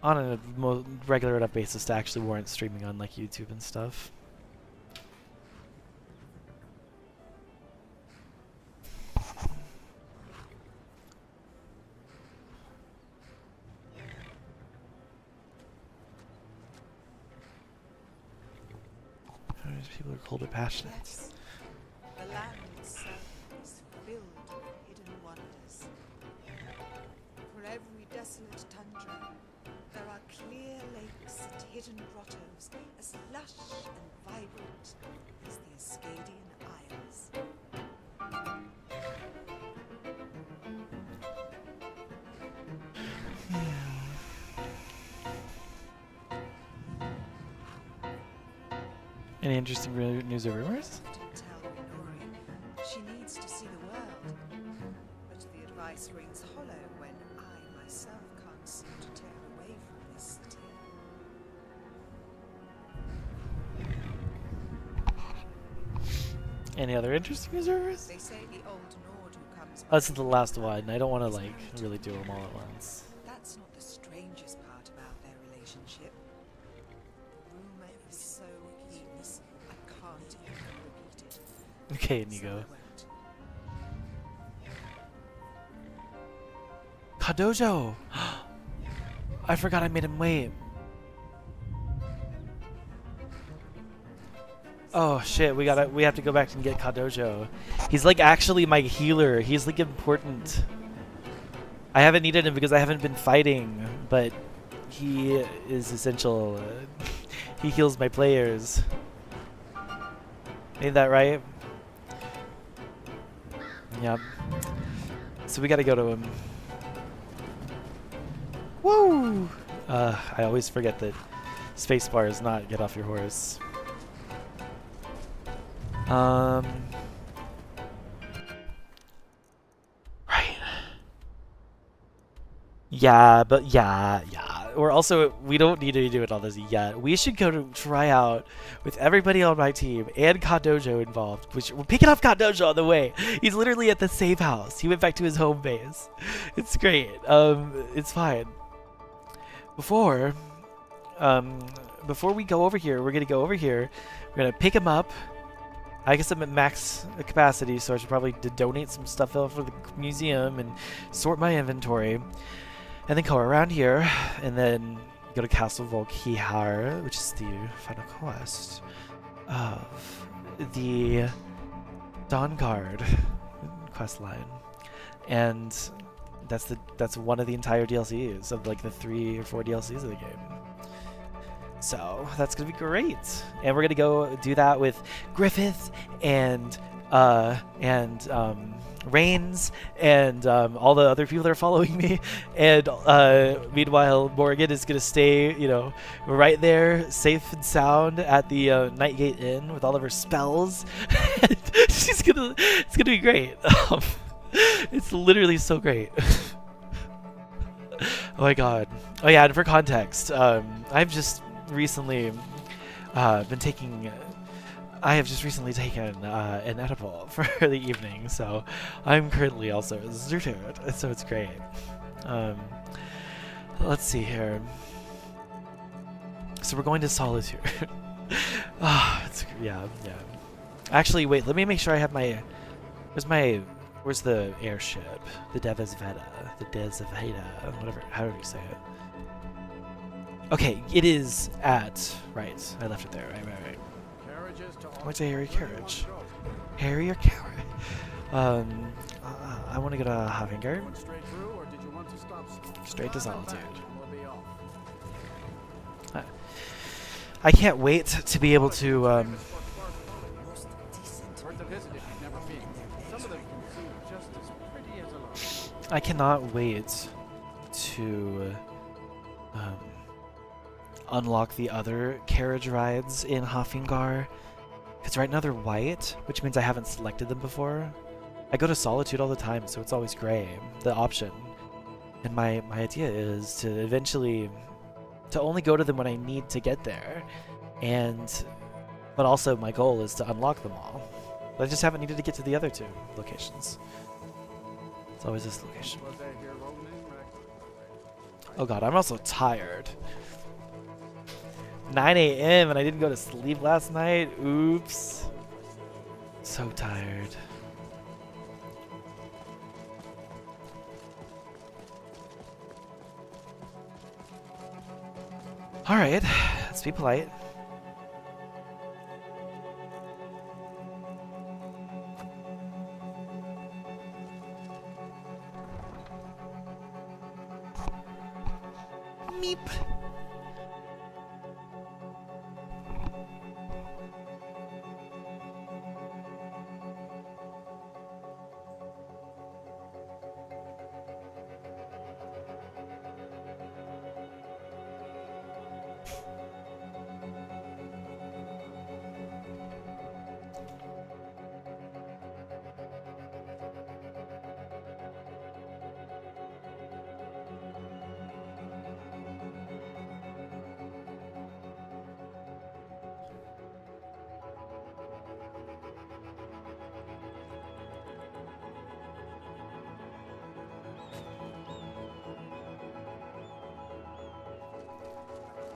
On a regular enough basis to actually warrant streaming on like YouTube and stuff. People are cold or passionate. Yes, the land itself is filled with hidden wonders. For every desolate tundra, there are clear lakes and hidden grottos as lush and vibrant as the Ascadian Isles. Any interesting news or rumors? Often tell Minori she needs to see the world, but the advice rings hollow when I myself can't seem to tear away from this city. Any other interesting news or rumors? They say the old Nord who comes Oh, this is the last one. I don't want to like really do them all at once. That's not the strangest part about their relationship. The rumor is so heinous, I can't even repeat it. Okay, So Inigo. I won't. Kadojo! I forgot I made him wait. Oh shit, we have to go back and get Kadojo. He's like actually my healer. He's like important. I haven't needed him because I haven't been fighting, but he is essential. He heals my players. Ain't that right? Yep. So we gotta go to him. Woo! I always forget that spacebar is not get off your horse. Right. Yeah, but yeah. We don't need to do it all this yet. We should go to try out with everybody on my team and Kadojo involved. Which we're picking up Kadojo on the way. He's literally at the safe house. He went back to his home base. It's great. It's fine. Before we go over here, we're gonna go over here. We're gonna pick him up. I guess I'm at max capacity, so I should probably donate some stuff out for the museum and sort my inventory. And then go around here, and then go to Castle Volkihar, which is the final quest of the Dawn Guard quest line. And that's one of the entire DLCs of like the 3 or 4 DLCs of the game. So that's gonna be great, and we're gonna go do that with Griffith and and Reigns, and all the other people that are following me. And meanwhile, Morgan is gonna stay, you know, right there, safe and sound at the Nightgate Inn with all of her spells. It's gonna be great. It's literally so great. Oh my god. Oh yeah, and for context, I've just recently been taking. I have just recently taken an edible for the evening, so I'm currently also zooted, so it's great. Let's see here. So we're going to Solitude. Yeah. Actually, wait. Let me make sure I have my. Where's the airship? The Devasveta. Whatever. However you say it. Okay, it is at. Right. I left it there. Right. What's a Harry carriage? Harry or carriage? I want to go to Havengard. Straight to Solitude. I can't wait to be able to. I cannot wait to unlock the other carriage rides in Hafengar. Because right now they're white, which means I haven't selected them before. I go to Solitude all the time, so it's always gray, the option. And my idea is to eventually, to only go to them when I need to get there. But also my goal is to unlock them all. But I just haven't needed to get to the other two locations. It's always this location. Oh god, I'm also tired. 9 a.m. and I didn't go to sleep last night. Oops. So tired. Alright, let's be polite. Meep.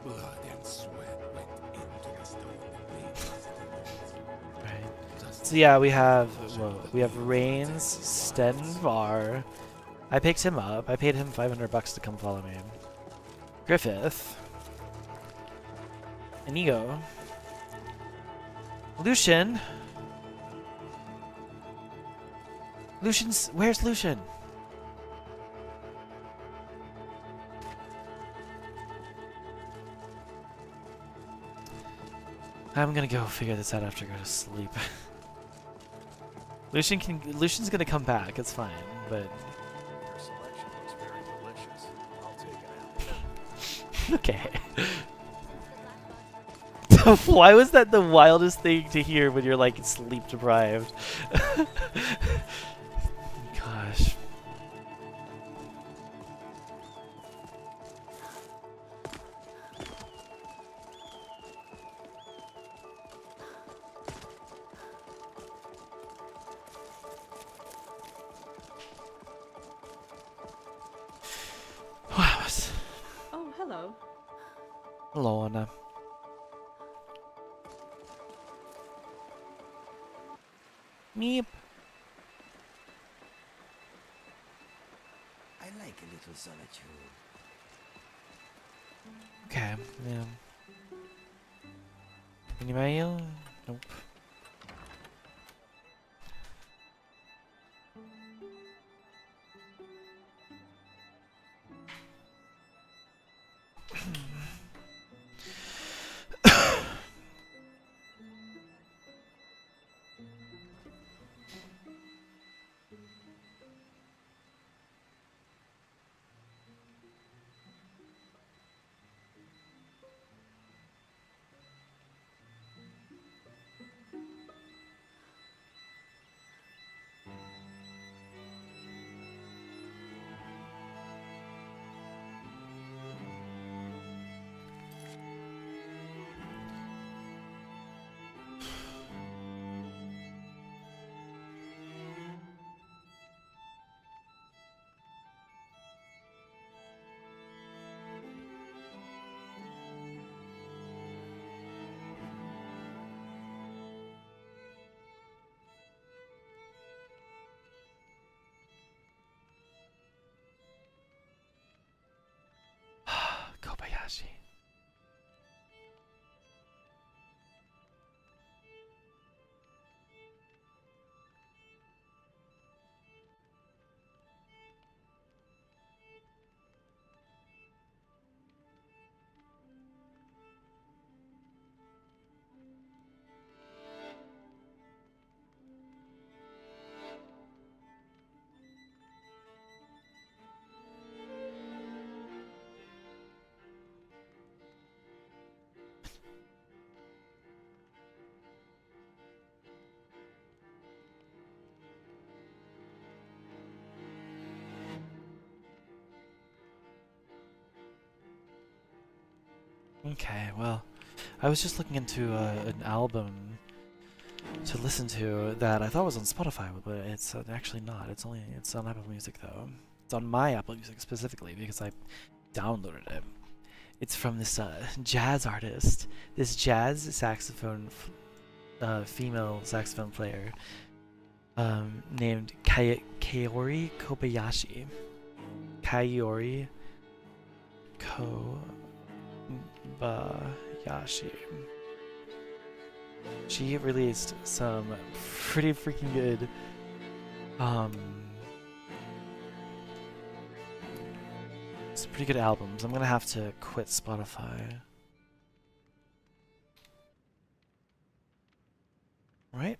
Blood and sweat went into the stone that made this. Right. So yeah, we have Reigns, Stenvar. I picked him up. I paid him $500 to come follow me. Griffith. Inigo. Lucian. Where's Lucian? I'm gonna go figure this out after I go to sleep. Lucian's gonna come back, it's fine, but Your selection looks very delicious. I'll take it out. okay. Why was that the wildest thing to hear when you're like sleep deprived? Gosh. Oh, hello. Hello, Anna. Meep. I like a little solitude. Okay, yeah. Any mail? Nope. Kobayashi. Okay, well, I was just looking into an album to listen to that I thought was on Spotify, but it's actually not. It's on Apple Music though. It's on my Apple Music specifically because I downloaded it. It's from this jazz artist, this jazz saxophone, female saxophone player named Kaori Kobayashi. Kaori Kobayashi. She released some pretty freaking good some pretty good albums. I'm gonna have to quit Spotify. Right?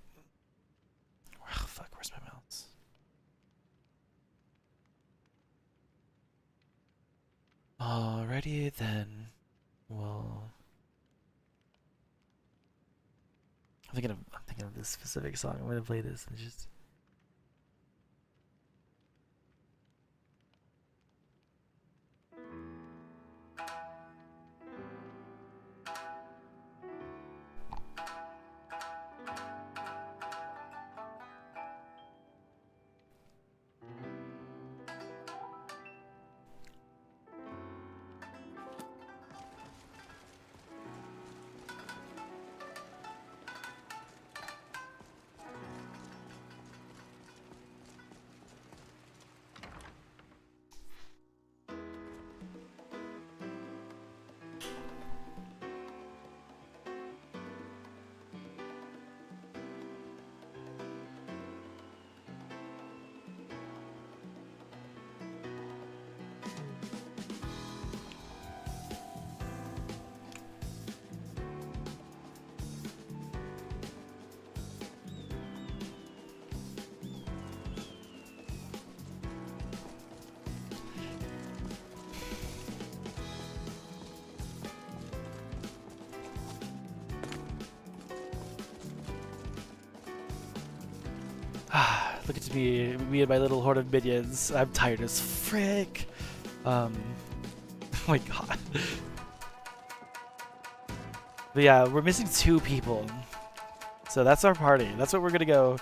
Oh, fuck, where's my mouse? Alrighty then. Well, I'm thinking of this specific song. I'm gonna play this and just. Look at me and my little horde of minions. I'm tired as frick. Oh my god. But yeah, we're missing 2 people. So that's our party. That's what we're gonna go.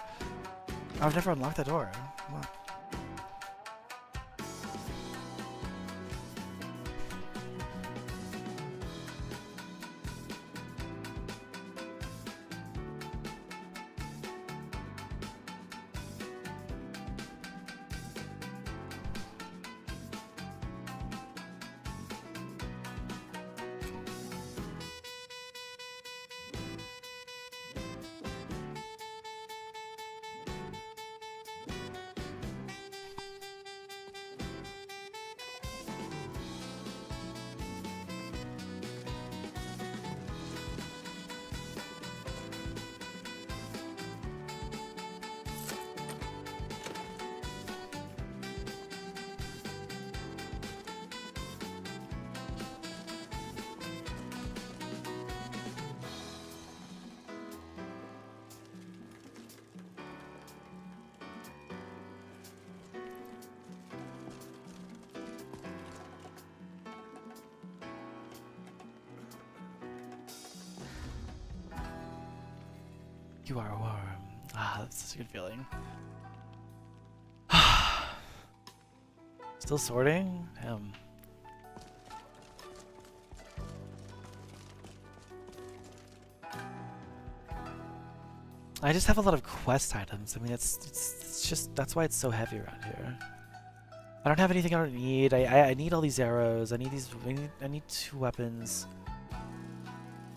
I've never unlocked that door. Come on. You are warm. Ah, that's such a good feeling. Still sorting? I just have a lot of quest items. I mean, it's just that's why it's so heavy around here. I don't have anything I don't need. I need all these arrows. I need these. I need 2 weapons.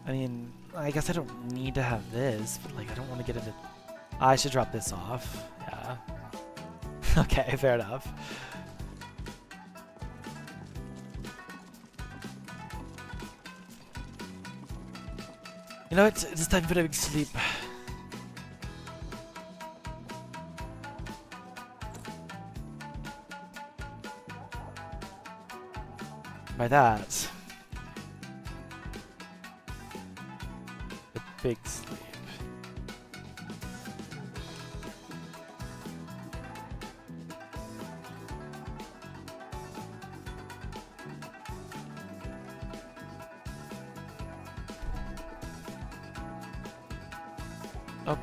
I mean, I guess I don't need to have this, but like I don't want to get into. I should drop this off. Yeah. Okay, fair enough. You know what? It's time for a big sleep. By that, the big sleep. Oh.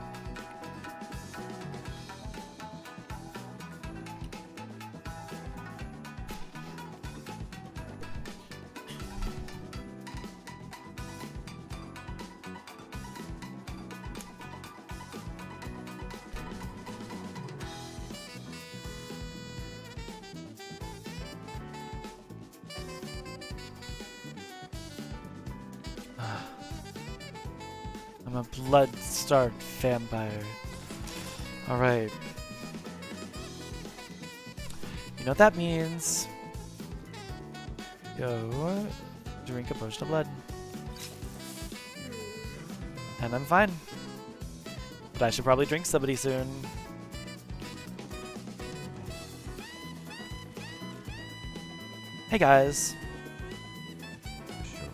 I'm a blood-starved vampire. Alright. You know what that means. Go drink a potion of blood. And I'm fine. But I should probably drink somebody soon. Hey guys. Sure,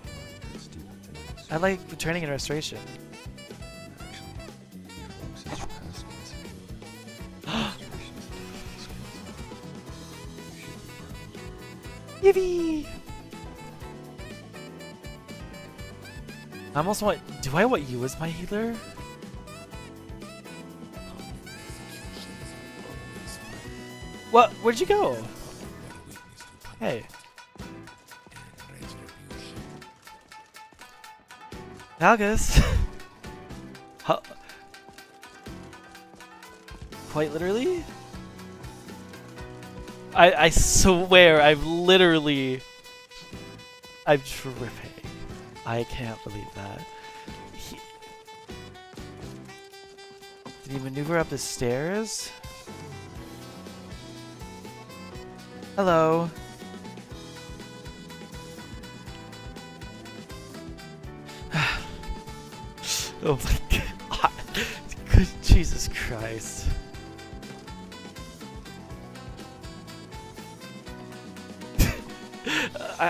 it's deeper than this. I like the training and restoration. Actually, your focus is past this. Restoration is the difficult skills. You should be proud. Yippee! I almost want. Do I want you as my healer? What? Where'd you go? Hey. Malgus. Huh? Quite literally? I swear I'm tripping. I can't believe that. Did he maneuver up the stairs? Hello. Oh my god. Good Jesus Christ.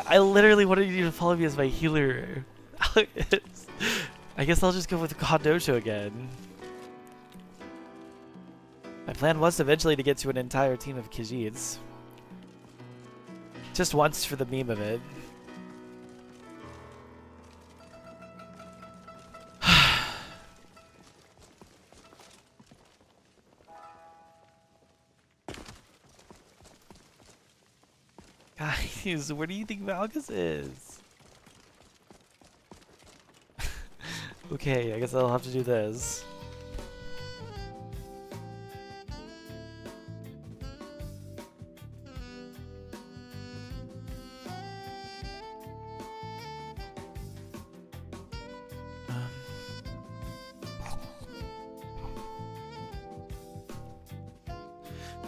I literally wanted you to follow me as my healer. I guess I'll just go with God Dojo again. My plan was eventually to get to an entire team of Khajiits. Just once for the meme of it. Guys, where do you think Malgus is? Okay, I guess I'll have to do this.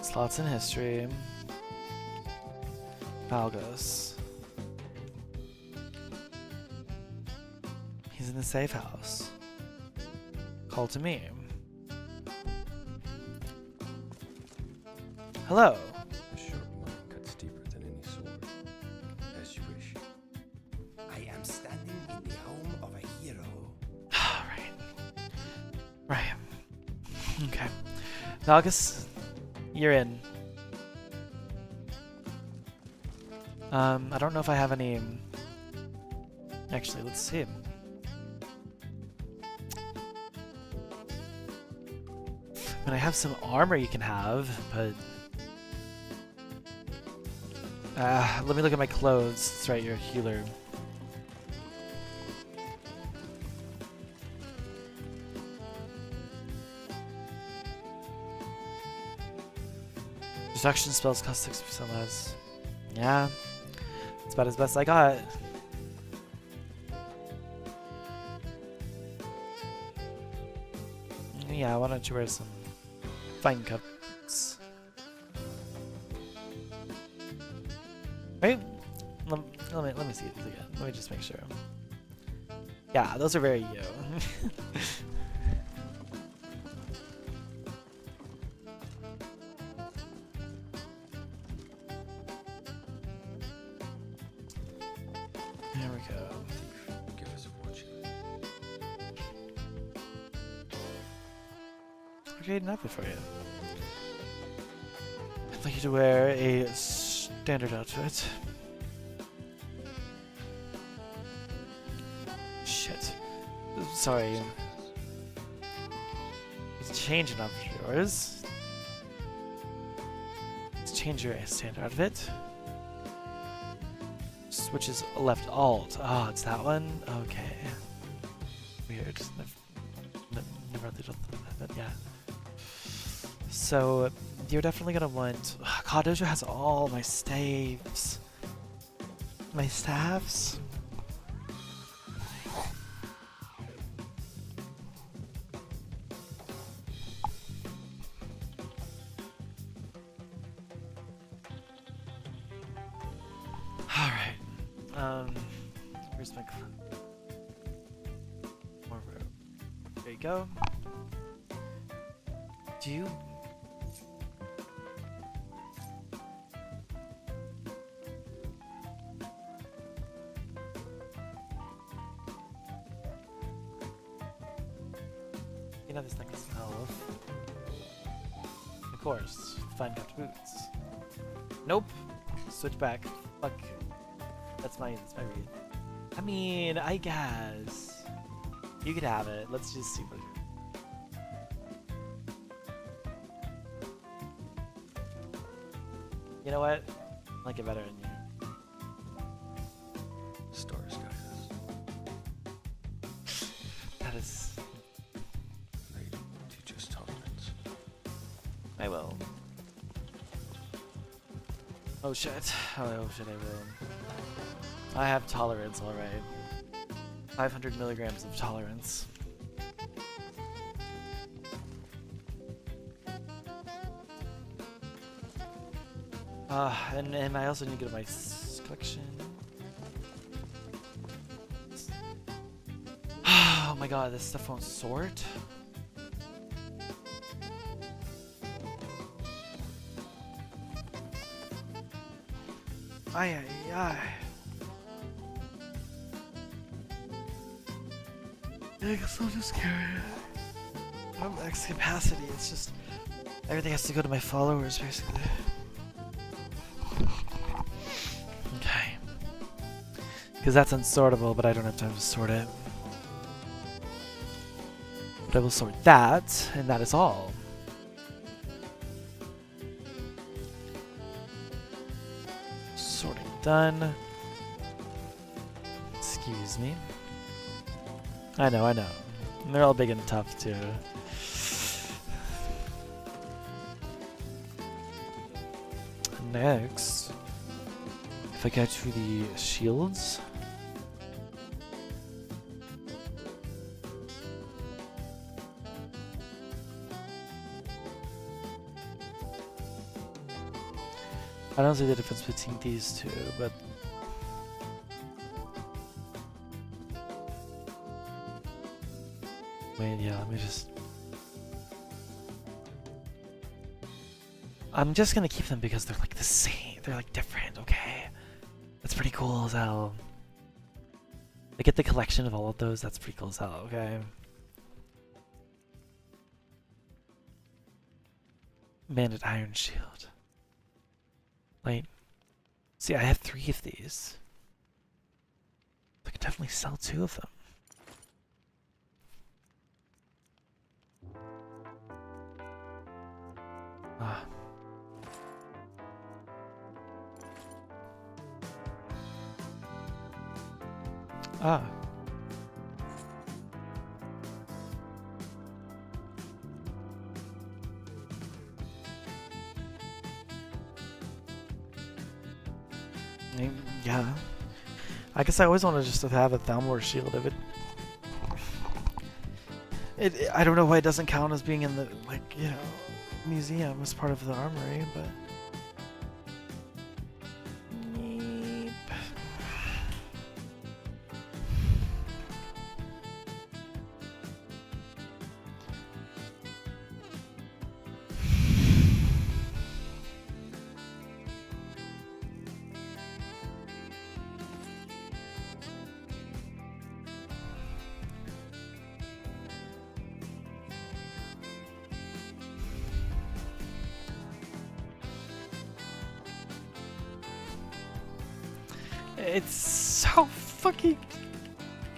Slots in history. Malgus. He's in the safe house. Call to me. Hello. A sharp mind cuts deeper than any sword. As you wish. I am standing in the home of a hero. Right. Okay. Malgus, you're in. I don't know if I have any... Actually, let's see. I mean, I have some armor you can have, but... let me look at my clothes. That's right, you're a healer. Just Reduction spells cost 6% less. Yeah, it's about as best I got. Yeah, why don't you wear some fine cups? Right? Let me see these again. Let me just make sure. Yeah, those are very you. There we go. Give us a fortune. Okay, enough for you. I'd like you to wear a standard outfit. Shit. Sorry. Let's change enough of yours. Let's change your standard outfit. Which is left alt. Oh, it's that one? Okay. Weird. Never really done that, but yeah. So, you're definitely gonna want... God, Dojo has all my staves. My staffs? Alright. Where's my... More room. There you go. Do you... You know this thing smells. Of course, fine cut boots. Nope. Switch back. Fuck. That's my read. I mean, I guess you could have it. Let's just see what. You know what? I like it better than you. Stars guide us. That is. They teach us tolerance. I will. Oh shit. Oh shit, I will. I have tolerance, alright. 500 milligrams of tolerance. And I also need to go to my collection. Oh my god, this stuff won't sort. Ay, ay, ay. I'm so scared. I'm max capacity. It's just everything has to go to my followers, basically. Okay. Because that's unsortable, but I don't have time to sort it. But I will sort that, and that is all. Sorting done. Excuse me. I know. And they're all big and tough, too. Next, if I go to the shields. I don't see the difference between these two, but wait, yeah, let me just... I'm just gonna keep them because they're like the same. They're like different, okay? That's pretty cool as hell. I get the collection of all of those. That's pretty cool as hell, okay? Banded Iron Shield. Wait. See, I have 3 of these. I could definitely sell 2 of them. Ah. Ah. yeah. I guess I always wanted just to have a Thalmor shield if it. I don't know why it doesn't count as being in the, like, you know, museum as part of the armory, but. Neep. It's so fucking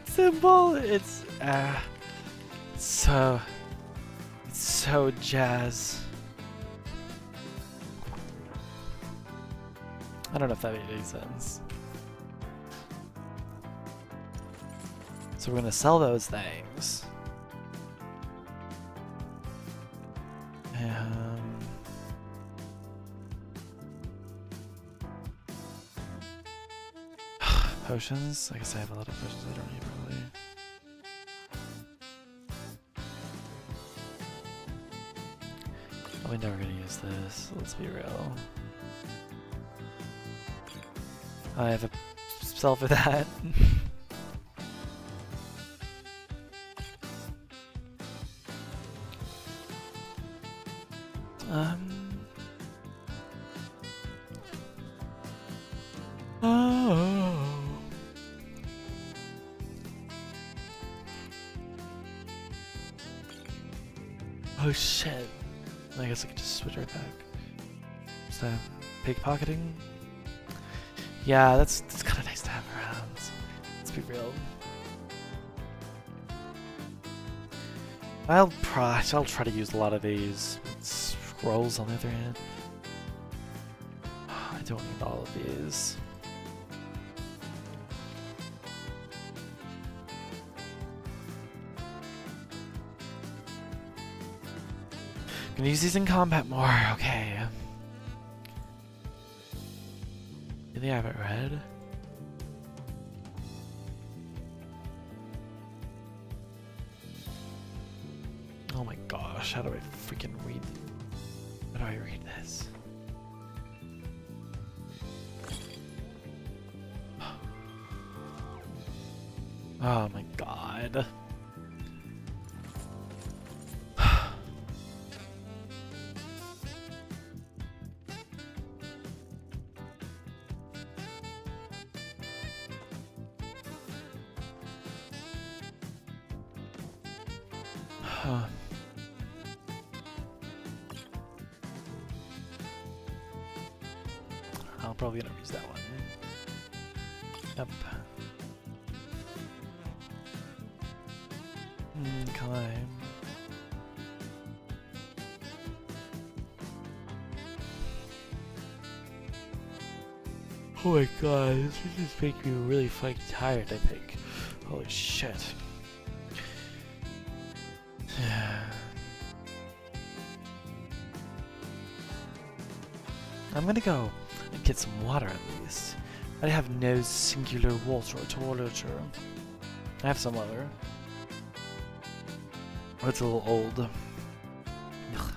simple. It's so jazz. I don't know if that made any sense. So we're gonna sell those things. Potions? I guess I have a lot of potions I don't need probably. Oh, we're never gonna use this. Let's be real. I have a spell for that. Oh. Oh shit. I guess I could just switch right back. Is that pickpocketing? Yeah, that's kind of nice to have around. Let's be real. I'll try to use a lot of these. Scrolls on the other hand. I don't need all of these. Gonna use these in combat more, okay. Do they have it read? Oh my gosh, how do I freaking read? How do I read this? Oh my god. I'll probably gonna use that one. Yep. Climb. Oh my god, this would just make me really fucking tired, I think. Holy shit. I'm gonna go and get some water at least. I have no singular water toilet. I have some water. Oh, it's a little old. Ugh.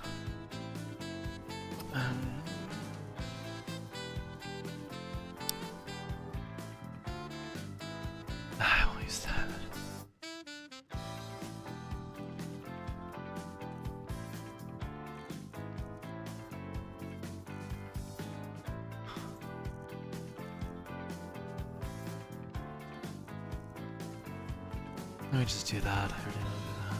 I won't use that. Let me just do that. I already know to do that.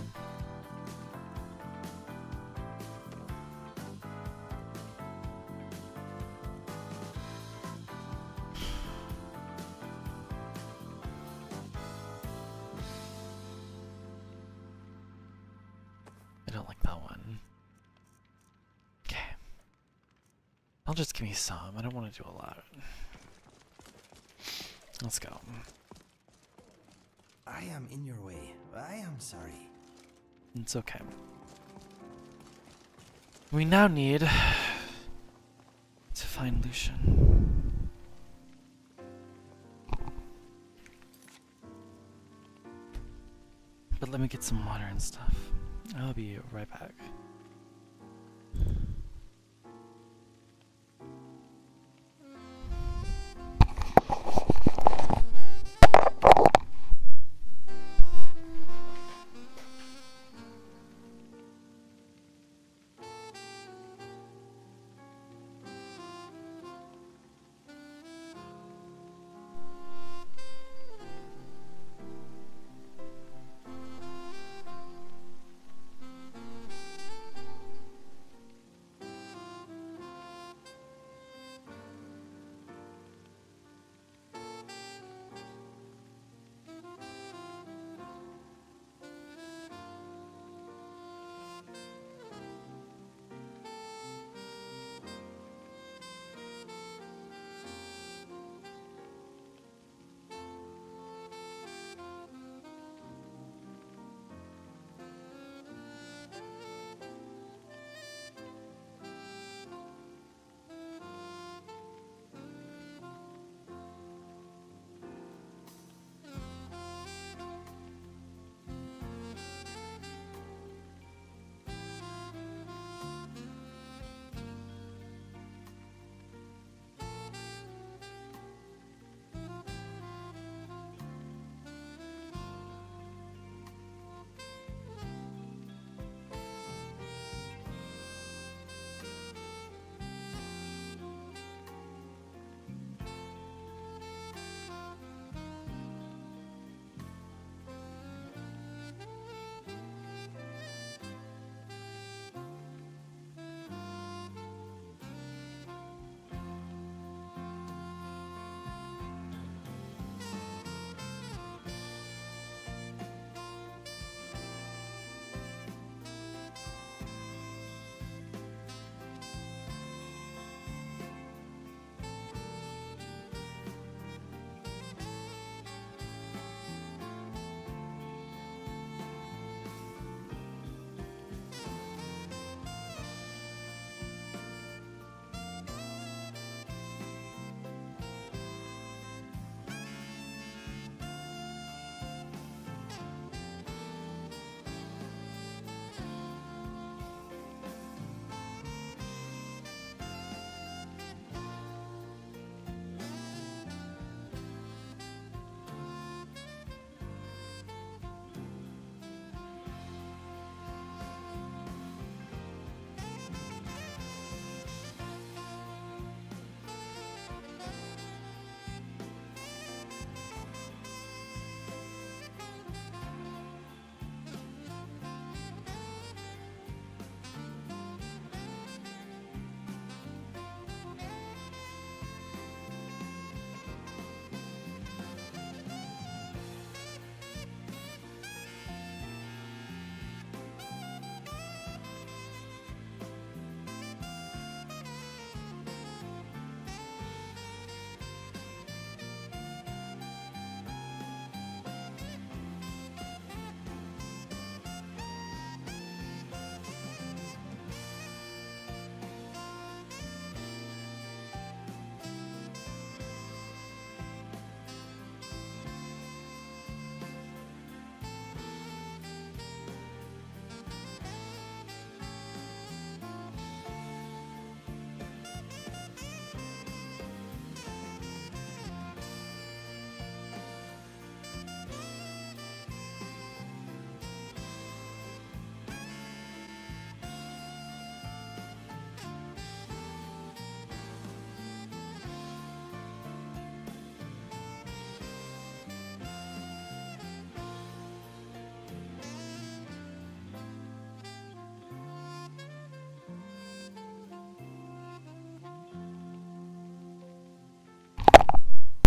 I don't like that one. Okay. I'll just give me some. I don't want to do a lot. Let's go. I am in your way. I am sorry. It's okay. We now need to find Lucian. But let me get some water and stuff. I'll be right back.